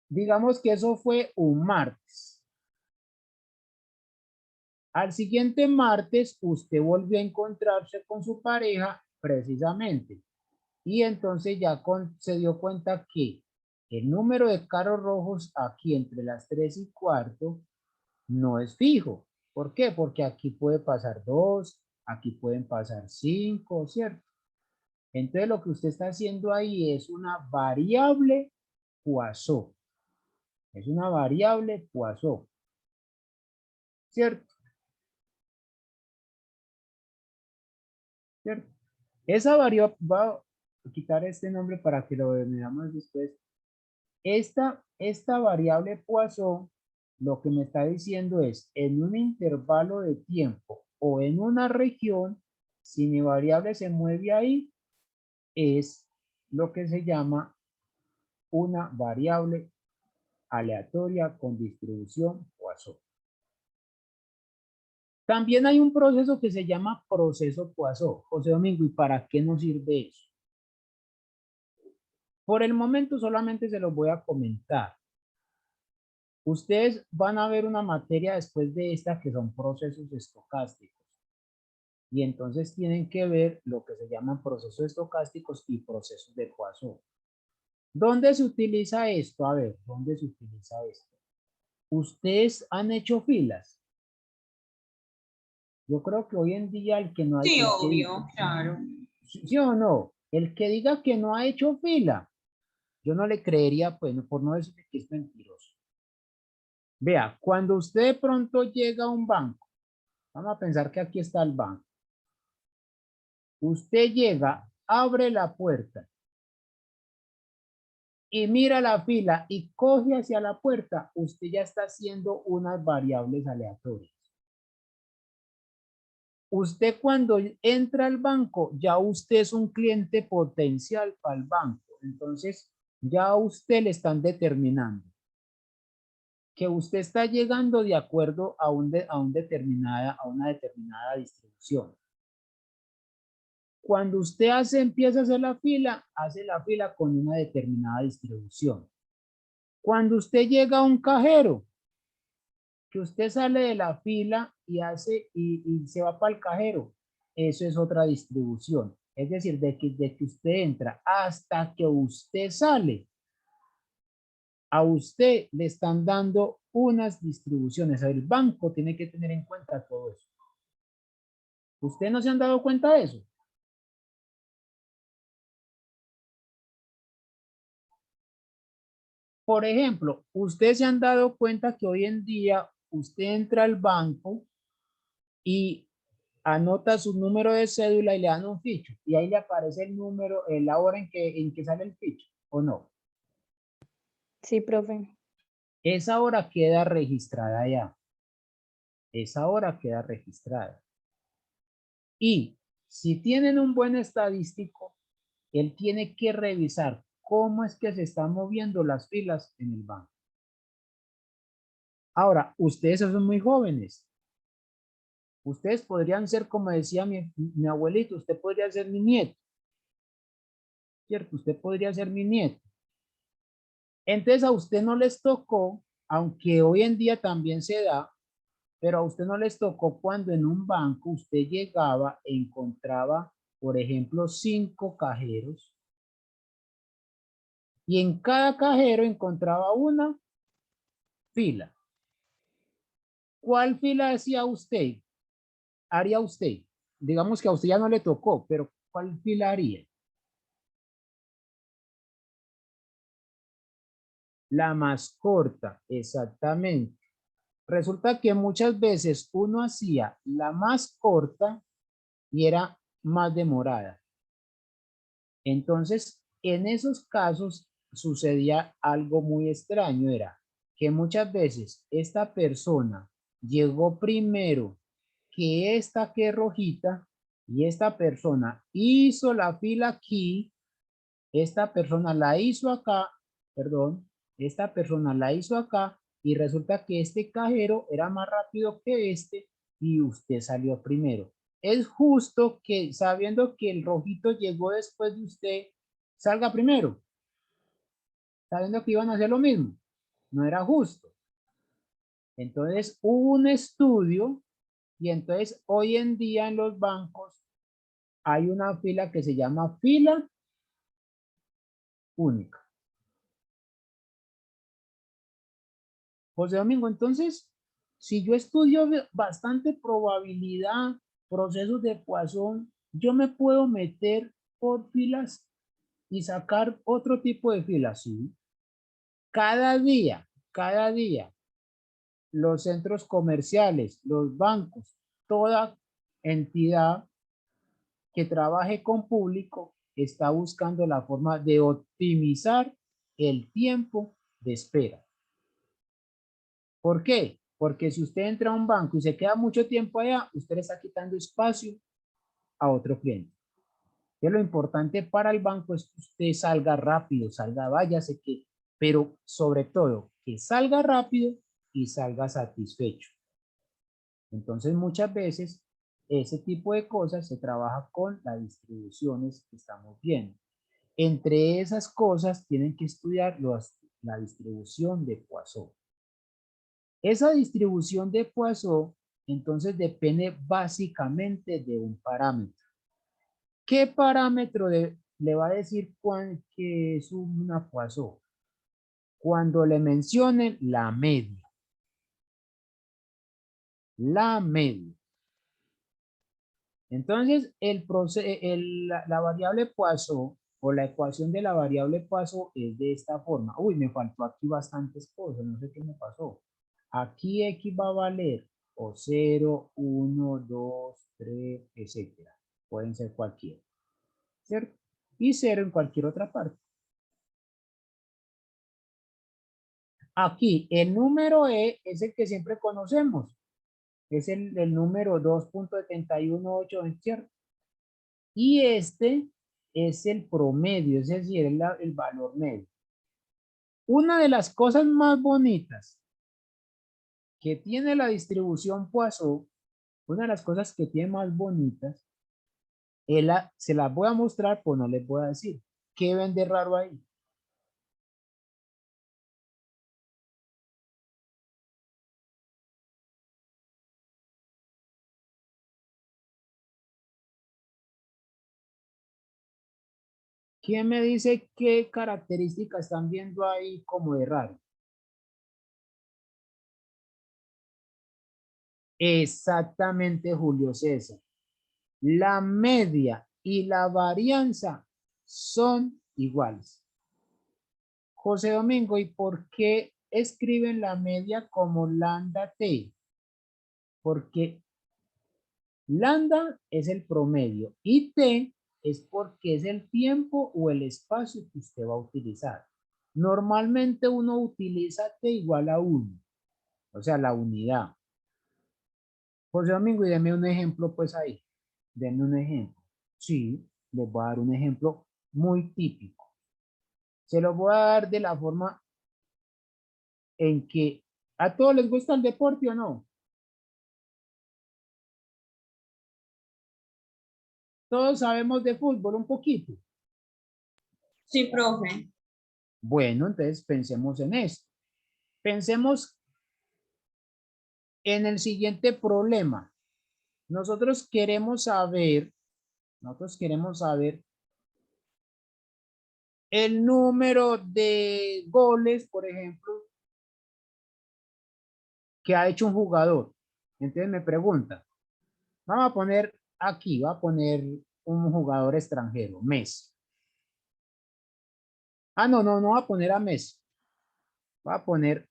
A: Digamos que eso fue un martes. Al siguiente martes, usted volvió a encontrarse con su pareja precisamente. Y entonces ya se dio cuenta que el número de carros rojos aquí entre las 3:15 no es fijo. ¿Por qué? Porque aquí puede pasar 2, aquí pueden pasar 5, ¿cierto? Entonces lo que usted está haciendo ahí es una variable Poisson. Es una variable Poisson. ¿Cierto? ¿Cierto? Esa variable, va a quitar este nombre para que lo veamos después. Esta variable Poisson lo que me está diciendo es, en un intervalo de tiempo o en una región, si mi variable se mueve ahí, es lo que se llama una variable aleatoria con distribución Poisson. También hay un proceso que se llama proceso Poisson. José Domingo, ¿y para qué nos sirve eso? Por el momento solamente se los voy a comentar. Ustedes van a ver una materia después de esta que son procesos estocásticos. Y entonces tienen que ver lo que se llaman procesos estocásticos y procesos de Poisson. ¿Dónde se utiliza esto? A ver, ¿dónde se utiliza esto? ¿Ustedes han hecho filas? Yo creo que hoy en día el que no ha
F: Sí,
A: hecho...
F: obvio, claro.
A: ¿Sí o no? El que diga que no ha hecho fila, yo no le creería, pues, por no decir que es mentiroso. Vea, cuando usted de pronto llega a un banco, vamos a pensar que aquí está el banco. Usted llega, abre la puerta y mira la fila y coge hacia la puerta, usted ya está haciendo unas variables aleatorias. Usted cuando entra al banco, ya usted es un cliente potencial para el banco. Entonces, ya a usted le están determinando que usted está llegando de acuerdo a una determinada distribución. Cuando usted empieza a hace la fila con una determinada distribución. Cuando usted llega a un cajero, que usted sale de la fila y se va para el cajero, eso es otra distribución. Es decir, de que usted entra hasta que usted sale, a usted le están dando unas distribuciones. El banco tiene que tener en cuenta todo eso. ¿Usted no se han dado cuenta de eso? Por ejemplo, ustedes se han dado cuenta que hoy en día usted entra al banco y anota su número de cédula y le dan un ficho. Y ahí le aparece el número, la hora en que sale el ficho, ¿o no?
B: Sí, profe.
A: Esa hora queda registrada ya. Esa hora queda registrada. Y si tienen un buen estadístico, él tiene que revisar cómo es que se están moviendo las filas en el banco. Ahora, ustedes son muy jóvenes. Ustedes podrían ser, como decía mi abuelito, usted podría ser mi nieto. ¿Cierto? Usted podría ser mi nieto. Entonces a usted no les tocó, aunque hoy en día también se da, pero a usted no les tocó cuando en un banco usted llegaba e encontraba, por ejemplo, 5 cajeros y en cada cajero encontraba una fila. ¿Cuál fila hacía usted? Haría usted. Digamos que a usted ya no le tocó, pero ¿cuál fila haría? La más corta, exactamente. Resulta que muchas veces uno hacía la más corta y era más demorada. Entonces, en esos casos sucedía algo muy extraño, era que muchas veces esta persona llegó primero que esta que es rojita y esta persona hizo la fila aquí, esta persona la hizo acá, perdón, esta persona la hizo acá y resulta que este cajero era más rápido que este y usted salió primero. Es justo que sabiendo que el rojito llegó después de usted, salga primero, sabiendo que iban a hacer lo mismo. No era justo. Entonces hubo un estudio y entonces hoy en día en los bancos hay una fila que se llama fila única. José Domingo, entonces, si yo estudio bastante probabilidad, procesos de Poisson, yo me puedo meter por filas y sacar otro tipo de filas, ¿sí? Cada día, los centros comerciales, los bancos, toda entidad que trabaje con público está buscando la forma de optimizar el tiempo de espera. ¿Por qué? Porque si usted entra a un banco y se queda mucho tiempo allá, usted le está quitando espacio a otro cliente. Que lo importante para el banco es que usted salga rápido, váyase que, pero sobre todo que salga rápido y salga satisfecho. Entonces muchas veces ese tipo de cosas se trabaja con las distribuciones que estamos viendo. Entre esas cosas tienen que estudiar la distribución de Poisson. Esa distribución de Poisson entonces depende básicamente de un parámetro. ¿Qué parámetro le va a decir que es una Poisson? Cuando le mencione la media. La media. Entonces, la variable Poisson o la ecuación de la variable Poisson es de esta forma. Uy, me faltó aquí bastantes cosas, no sé qué me pasó. Aquí X va a valer o 0, 1, 2, 3, etcétera. Pueden ser cualquiera, ¿cierto? Y 0 en cualquier otra parte. Aquí el número E es el que siempre conocemos. Es el número 2.718, ¿cierto? Y este es el promedio, es decir, el valor medio. Una de las cosas más bonitas que tiene la distribución Poisson, una de las cosas que tiene más bonitas, se las voy a mostrar, pues no les voy a decir. ¿Qué ven de raro ahí? ¿Quién me dice qué características están viendo ahí como de raro? Exactamente, Julio César. La media y la varianza son iguales. José Domingo, ¿y por qué escriben la media como lambda t? Porque lambda es el promedio y t es porque es el tiempo o el espacio que usted va a utilizar. Normalmente uno utiliza t igual a 1, o sea, la unidad. José Domingo, y deme un ejemplo pues ahí. Deme un ejemplo. Sí, les voy a dar un ejemplo muy típico. Se lo voy a dar de la forma en que a todos les gusta el deporte o no. Todos sabemos de fútbol un poquito.
F: Sí, profe.
A: Bueno, entonces pensemos en esto. Pensemos en el siguiente problema. Nosotros queremos saber el número de goles, por ejemplo, que ha hecho un jugador. Entonces me pregunta, vamos a poner aquí, va a poner un jugador extranjero, Messi. Ah, no va a poner a Messi. Va a poner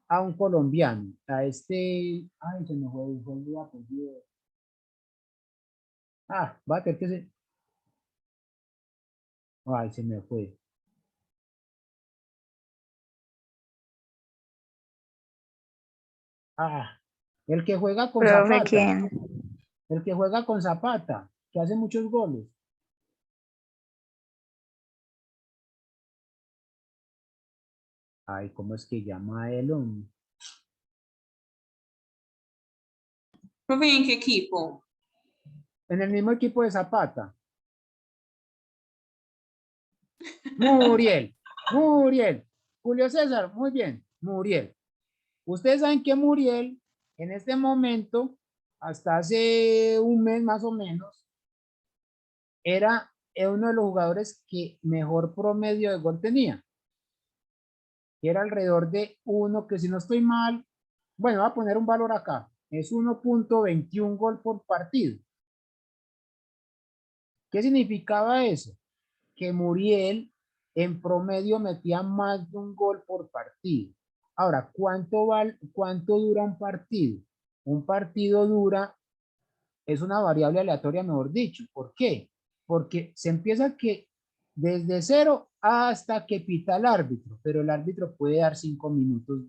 A: a un colombiano, a este, ay, se me fue el apellido. Ah, va a tener que ser, ay, se me fue. Ah, el que juega con
B: Profe,
A: Zapata,
B: ¿quién?
A: el que juega con Zapata, que hace muchos goles. Ay, ¿cómo es que llama a él, hombre?
F: Profe, ¿en qué equipo?
A: En el mismo equipo de Zapata. Muriel, Muriel. Julio César, muy bien, Muriel. Ustedes saben que Muriel, en este momento, hasta hace un mes más o menos, era uno de los jugadores que mejor promedio de gol tenía. Que era alrededor de uno, que si no estoy mal, bueno, voy a poner un valor acá, es 1.21 gol por partido. ¿Qué significaba eso? Que Muriel en promedio metía más de un gol por partido. Ahora, ¿cuánto dura un partido? Un partido dura, es una variable aleatoria, mejor dicho. ¿Por qué? Porque se empieza que desde cero hasta que pita el árbitro, pero el árbitro puede dar 5 minutos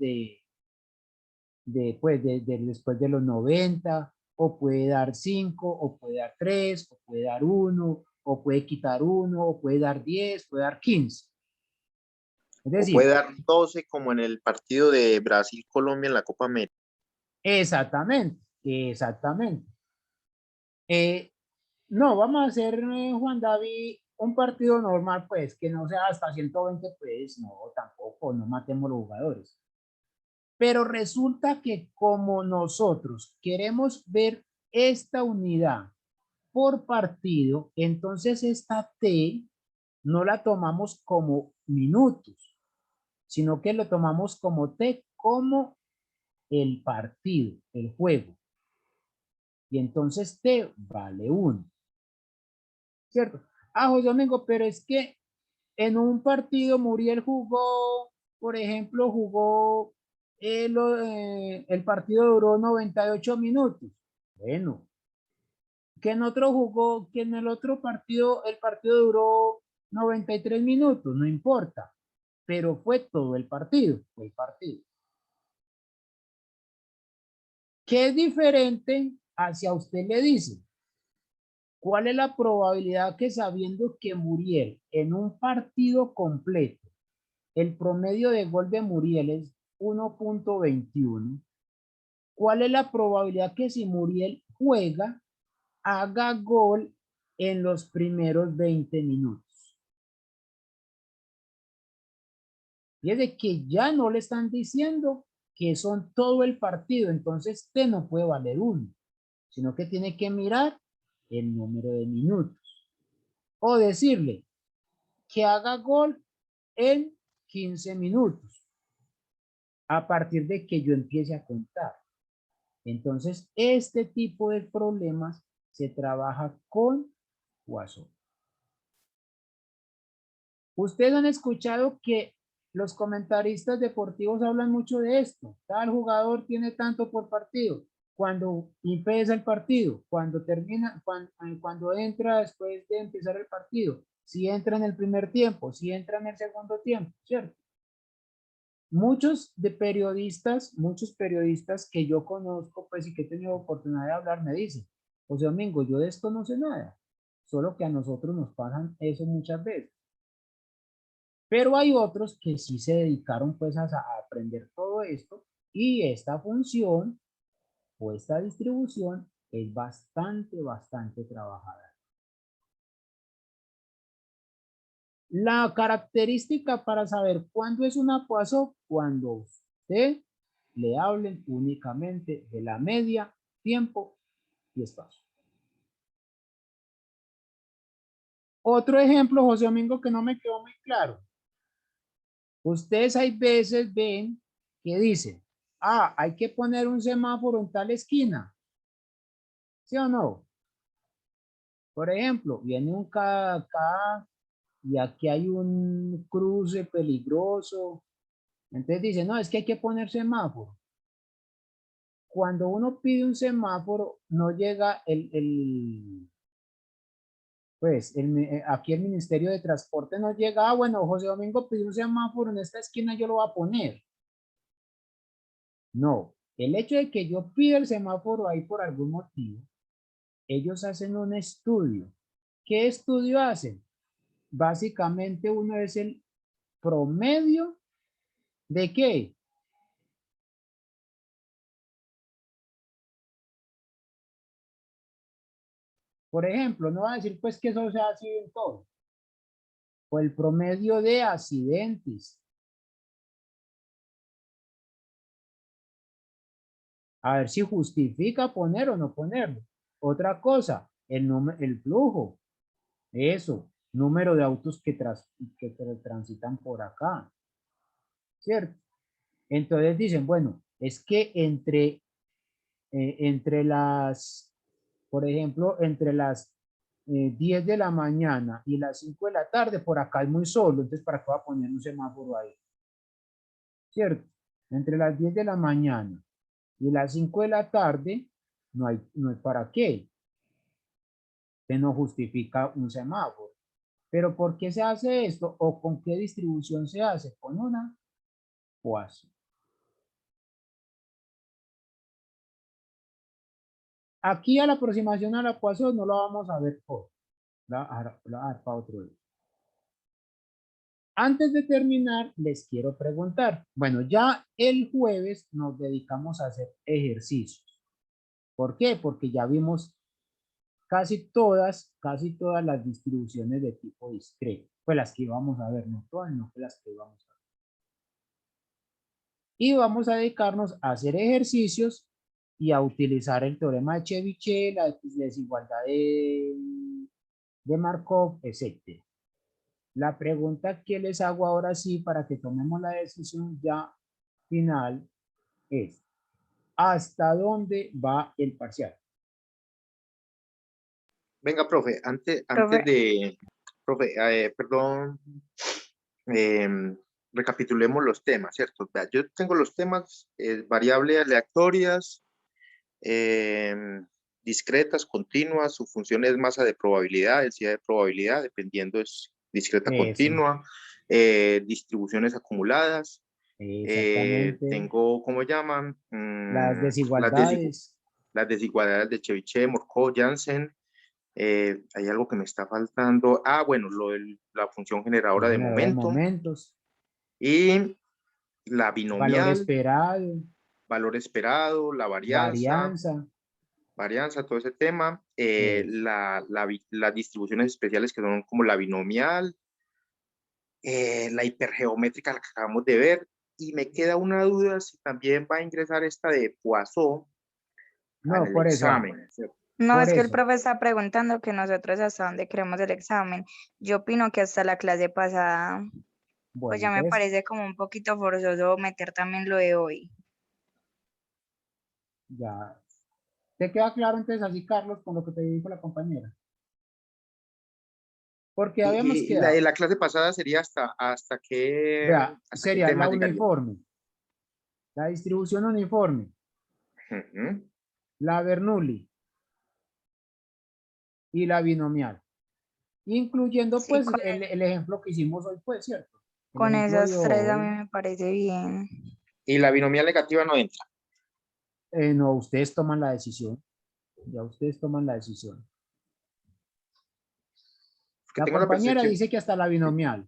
A: después de los 90, o puede dar 5, o puede dar 3, o puede dar 1, o puede quitar 1, o puede dar 10, puede dar 15. Es
C: O puede
A: decir,
C: dar 12 como en el partido de Brasil-Colombia en la Copa América.
A: exactamente, exactamente. No, vamos a hacer, Juan David, un partido normal, pues, que no sea hasta 120, pues, no, tampoco, no matemos los jugadores. Pero resulta que como nosotros queremos ver esta unidad por partido, entonces esta T no la tomamos como minutos, sino que lo tomamos como T, como el partido, el juego. Y entonces T vale 1, ¿cierto? Ah, José Domingo, pero es que en un partido Muriel jugó, por ejemplo, el partido duró 98 minutos. Bueno, que en el otro partido, el partido duró 93 minutos, no importa, pero fue todo el partido, fue el partido. ¿Qué es diferente hacia usted le dice? ¿Cuál es la probabilidad que sabiendo que Muriel en un partido completo, el promedio de gol de Muriel es 1.21? ¿Cuál es la probabilidad que si Muriel juega, haga gol en los primeros 20 minutos? Fíjese que ya no le están diciendo que son todo el partido, entonces usted no puede valer uno, sino que tiene que mirar el número de minutos. O decirle que haga gol en 15 minutos, a partir de que yo empiece a contar. Entonces, este tipo de problemas se trabaja con Poisson. Ustedes han escuchado que los comentaristas deportivos hablan mucho de esto. Tal jugador tiene tanto por partido. Cuando empieza el partido, cuando termina, cuando entra después de empezar el partido, si entra en el primer tiempo, si entra en el segundo tiempo, ¿cierto? Muchos periodistas que yo conozco, pues, y que he tenido oportunidad de hablar, me dicen, José Domingo, yo de esto no sé nada, solo que a nosotros nos pasan eso muchas veces. Pero hay otros que sí se dedicaron, pues, a aprender todo esto, y esta función o esta distribución es bastante trabajada. La característica para saber cuándo es una Poisson, cuando usted le hablen únicamente de la media, tiempo y espacio. Otro ejemplo, José Domingo, que no me quedó muy claro. Ustedes hay veces ven que dicen, hay que poner un semáforo en tal esquina. ¿Sí o no? Por ejemplo, viene un acá y aquí hay un cruce peligroso. Entonces dicen, no, es que hay que poner semáforo. Cuando uno pide un semáforo, no llega aquí el Ministerio de Transporte no llega, bueno, José Domingo pidió un semáforo en esta esquina, yo lo voy a poner. No, el hecho de que yo pida el semáforo ahí por algún motivo, ellos hacen un estudio. ¿Qué estudio hacen? Básicamente uno es el promedio ¿de qué? Por ejemplo, no va a decir pues que eso sea así en todo. O el promedio de accidentes. A ver si justifica poner o no ponerlo. Otra cosa, el flujo. Eso, número de autos que transitan por acá. ¿Cierto? Entonces dicen, bueno, es que entre las, por ejemplo, entre las 10 de la mañana y las 5 de la tarde, por acá es muy solo, entonces ¿para qué va a poner un semáforo ahí? ¿Cierto? Entre las 10 de la mañana y las 5 de la tarde, no hay para qué. Se no justifica un semáforo. ¿Pero por qué se hace esto? ¿O con qué distribución se hace? Con una Poisson. Aquí a la aproximación a la Poisson no la vamos a ver hoy. La para otro día. Antes de terminar, les quiero preguntar. Bueno, ya el jueves nos dedicamos a hacer ejercicios. ¿Por qué? Porque ya vimos casi todas las distribuciones de tipo discreto. Pues las que íbamos a ver, no todas, no las que íbamos a ver. Y vamos a dedicarnos a hacer ejercicios y a utilizar el teorema de Chebyshev, la desigualdad de Markov, etc. La pregunta que les hago ahora sí para que tomemos la decisión ya final es, ¿hasta dónde va el parcial?
C: Venga, profe, antes
B: Profe.
C: de, profe, perdón, recapitulemos los temas, ¿cierto? Vea, yo tengo los temas, variables aleatorias, discretas, continuas, su función es masa de probabilidad, densidad de probabilidad, dependiendo es discreta continua, distribuciones acumuladas,
A: Exactamente.
C: Tengo, ¿cómo llaman?
A: Las desigualdades.
C: Las desigualdades de Chebyshев, Markov, Janssen. Hay algo que me está faltando. Ah, bueno, la función generadora de
A: Generador de
C: momento.
A: momentos.
C: Y la
A: Valor
C: binomial,
A: esperado.
C: valor esperado, la
A: Varianza.
C: varianza, todo ese tema.
A: Eso.
C: Las distribuciones especiales que son como la binomial, la hipergeométrica la que acabamos de ver. Y me queda una duda si también va a ingresar esta de Poisson
A: No,
C: al
A: por eso.
C: examen, ¿cierto?
B: No,
A: Por
B: es que el
A: eso.
B: profe está preguntando que nosotros hasta dónde queremos el examen. Yo opino que hasta la clase pasada, pues
A: Bueno,
B: ya me
A: entonces,
B: parece como un poquito forzoso meter también lo de hoy.
A: ya. ¿Te queda claro entonces así, Carlos, con lo que te dijo la compañera? Porque habíamos
C: Y la de
A: quedado.
C: la clase pasada sería hasta qué
A: Sería
C: tema
A: la
C: llegaría.
A: uniforme. La distribución uniforme.
C: Ujú.
A: La Bernoulli. Y la binomial. Incluyendo
B: Sí,
A: pues el ejemplo que hicimos hoy, pues, ¿cierto? El
B: con
A: ejemplo de
B: esas tres a mí
A: hoy.
B: me parece bien.
C: Y la binomial negativa no entra.
A: No, ustedes toman la decisión. Ya ustedes toman la decisión.
C: Porque
A: La
C: tengo la
A: compañera
C: percepción
A: dice que hasta la binomial.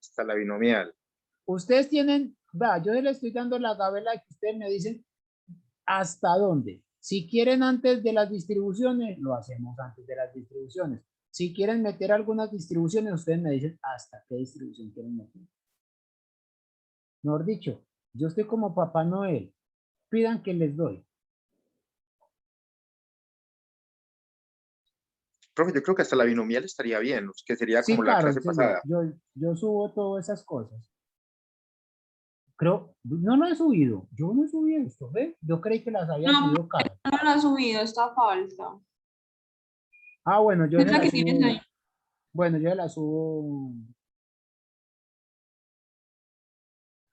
C: hasta la binomial.
A: Ustedes tienen, yo les estoy dando la gabela que ustedes me dicen hasta dónde. Si quieren antes de las distribuciones, lo hacemos antes de las distribuciones. Si quieren meter algunas distribuciones, ustedes me dicen hasta qué distribución quieren meter. Mejor dicho, yo estoy como Papá Noel. Pidan que les doy.
C: Profe, yo creo que hasta la binomial estaría bien, que sería
A: Sí,
C: como la
A: claro,
C: clase
A: sí, yo,
C: pasada.
A: yo subo todas esas cosas. Creo, no lo he subido. Yo no he subido esto, ¿ve? Yo creí que las había
F: No,
A: subido, Carlos.
F: no la ha subido, está falta.
A: Ah, bueno, yo
F: Es
A: se
F: la
A: la
F: que tienes
A: subo.
F: ahí.
A: Bueno, yo se la subo.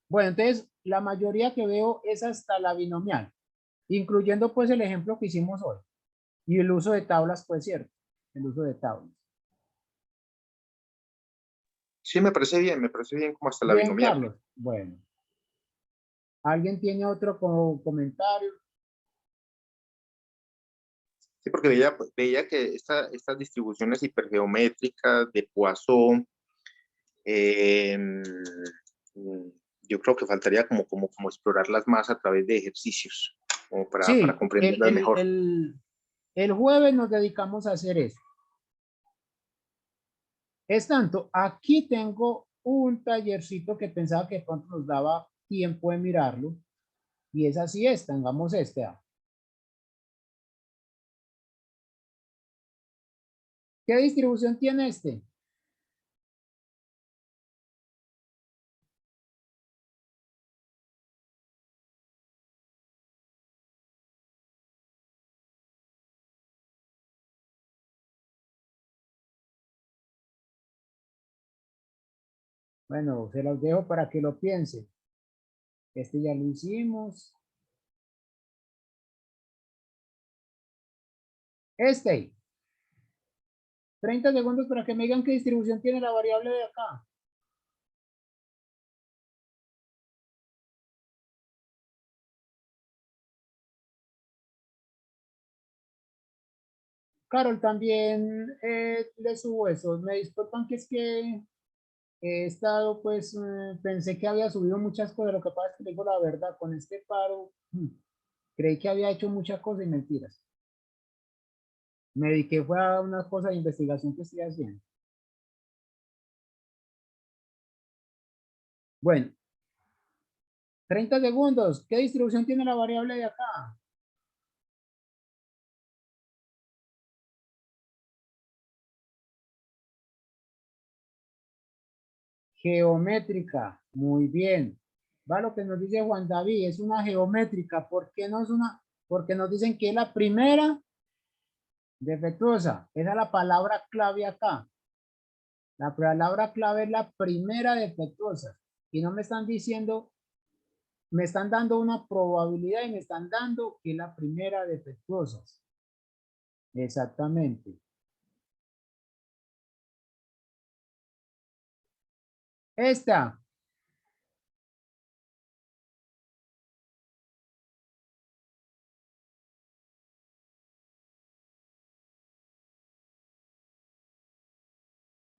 A: Bueno, entonces, la mayoría que veo es hasta la binomial, incluyendo pues el ejemplo que hicimos hoy. Y el uso de tablas, pues cierto, el uso de tablas.
C: Sí, me parece bien como hasta la
A: Bien,
C: binomial.
A: Carlos. Bueno, ¿alguien tiene otro comentario?
C: Sí, porque veía que estas distribuciones hipergeométricas de Poisson, eh, mm, yo creo que faltaría como explorarlas más a través de ejercicios, como para
A: Sí,
C: comprenderlas mejor.
A: el jueves nos dedicamos a hacer eso. Es tanto, aquí tengo un tallercito que pensaba que de pronto nos daba tiempo de mirarlo. Y es así, tengamos este. ¿Qué distribución tiene este? Bueno, se los dejo para que lo piensen. Este ya lo hicimos. Este. 30 segundos para que me digan qué distribución tiene la variable de acá. Carol, también le subo eso. Me disculpan que es que he estado, pues, pensé que había subido muchas cosas. Lo que pasa es que digo la verdad, con este paro, creí que había hecho muchas cosas y mentiras. Me dediqué fue a una cosa de investigación que estoy haciendo. Bueno, 30 segundos. ¿Qué distribución tiene la variable de acá? Geométrica. Muy bien. Va lo que nos dice Juan David. Es una geométrica. ¿Por qué no es una? Porque nos dicen que es la primera defectuosa. Esa es la palabra clave acá. La palabra clave es la primera defectuosa. Y no me están diciendo, me están dando una probabilidad y me están dando que es la primera defectuosa. Exactamente. Esta.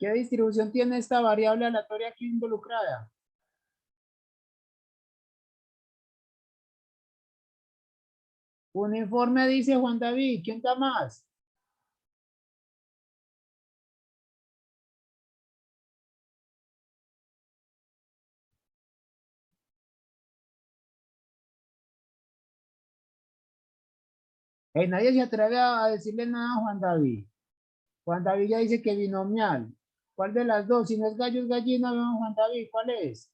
A: ¿Qué distribución tiene esta variable aleatoria aquí involucrada? Uniforme dice Juan David. ¿Quién da más? Nadie se atreve a decirle nada a Juan David. Juan David ya dice que binomial. ¿Cuál de las dos? Si no es gallo, es gallina, don Juan David, ¿cuál es?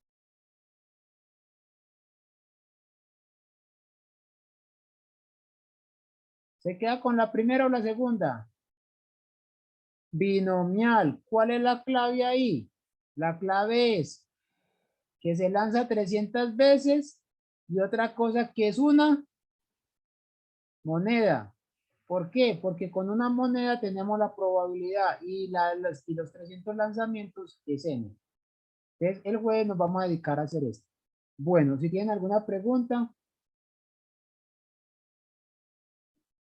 A: ¿Se queda con la primera o la segunda? Binomial. ¿Cuál es la clave ahí? La clave es que se lanza 300 veces y otra cosa que es una moneda. ¿Por qué? Porque con una moneda tenemos la probabilidad y los 300 lanzamientos es n. Entonces, el jueves nos vamos a dedicar a hacer esto. Bueno, si tienen alguna pregunta.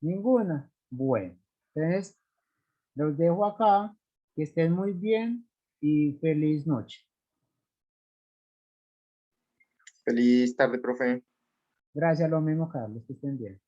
A: Ninguna. Bueno, entonces los dejo acá. Que estén muy bien y feliz noche.
C: Feliz tarde, profe.
A: Gracias, lo mismo, Carlos. Que estén bien.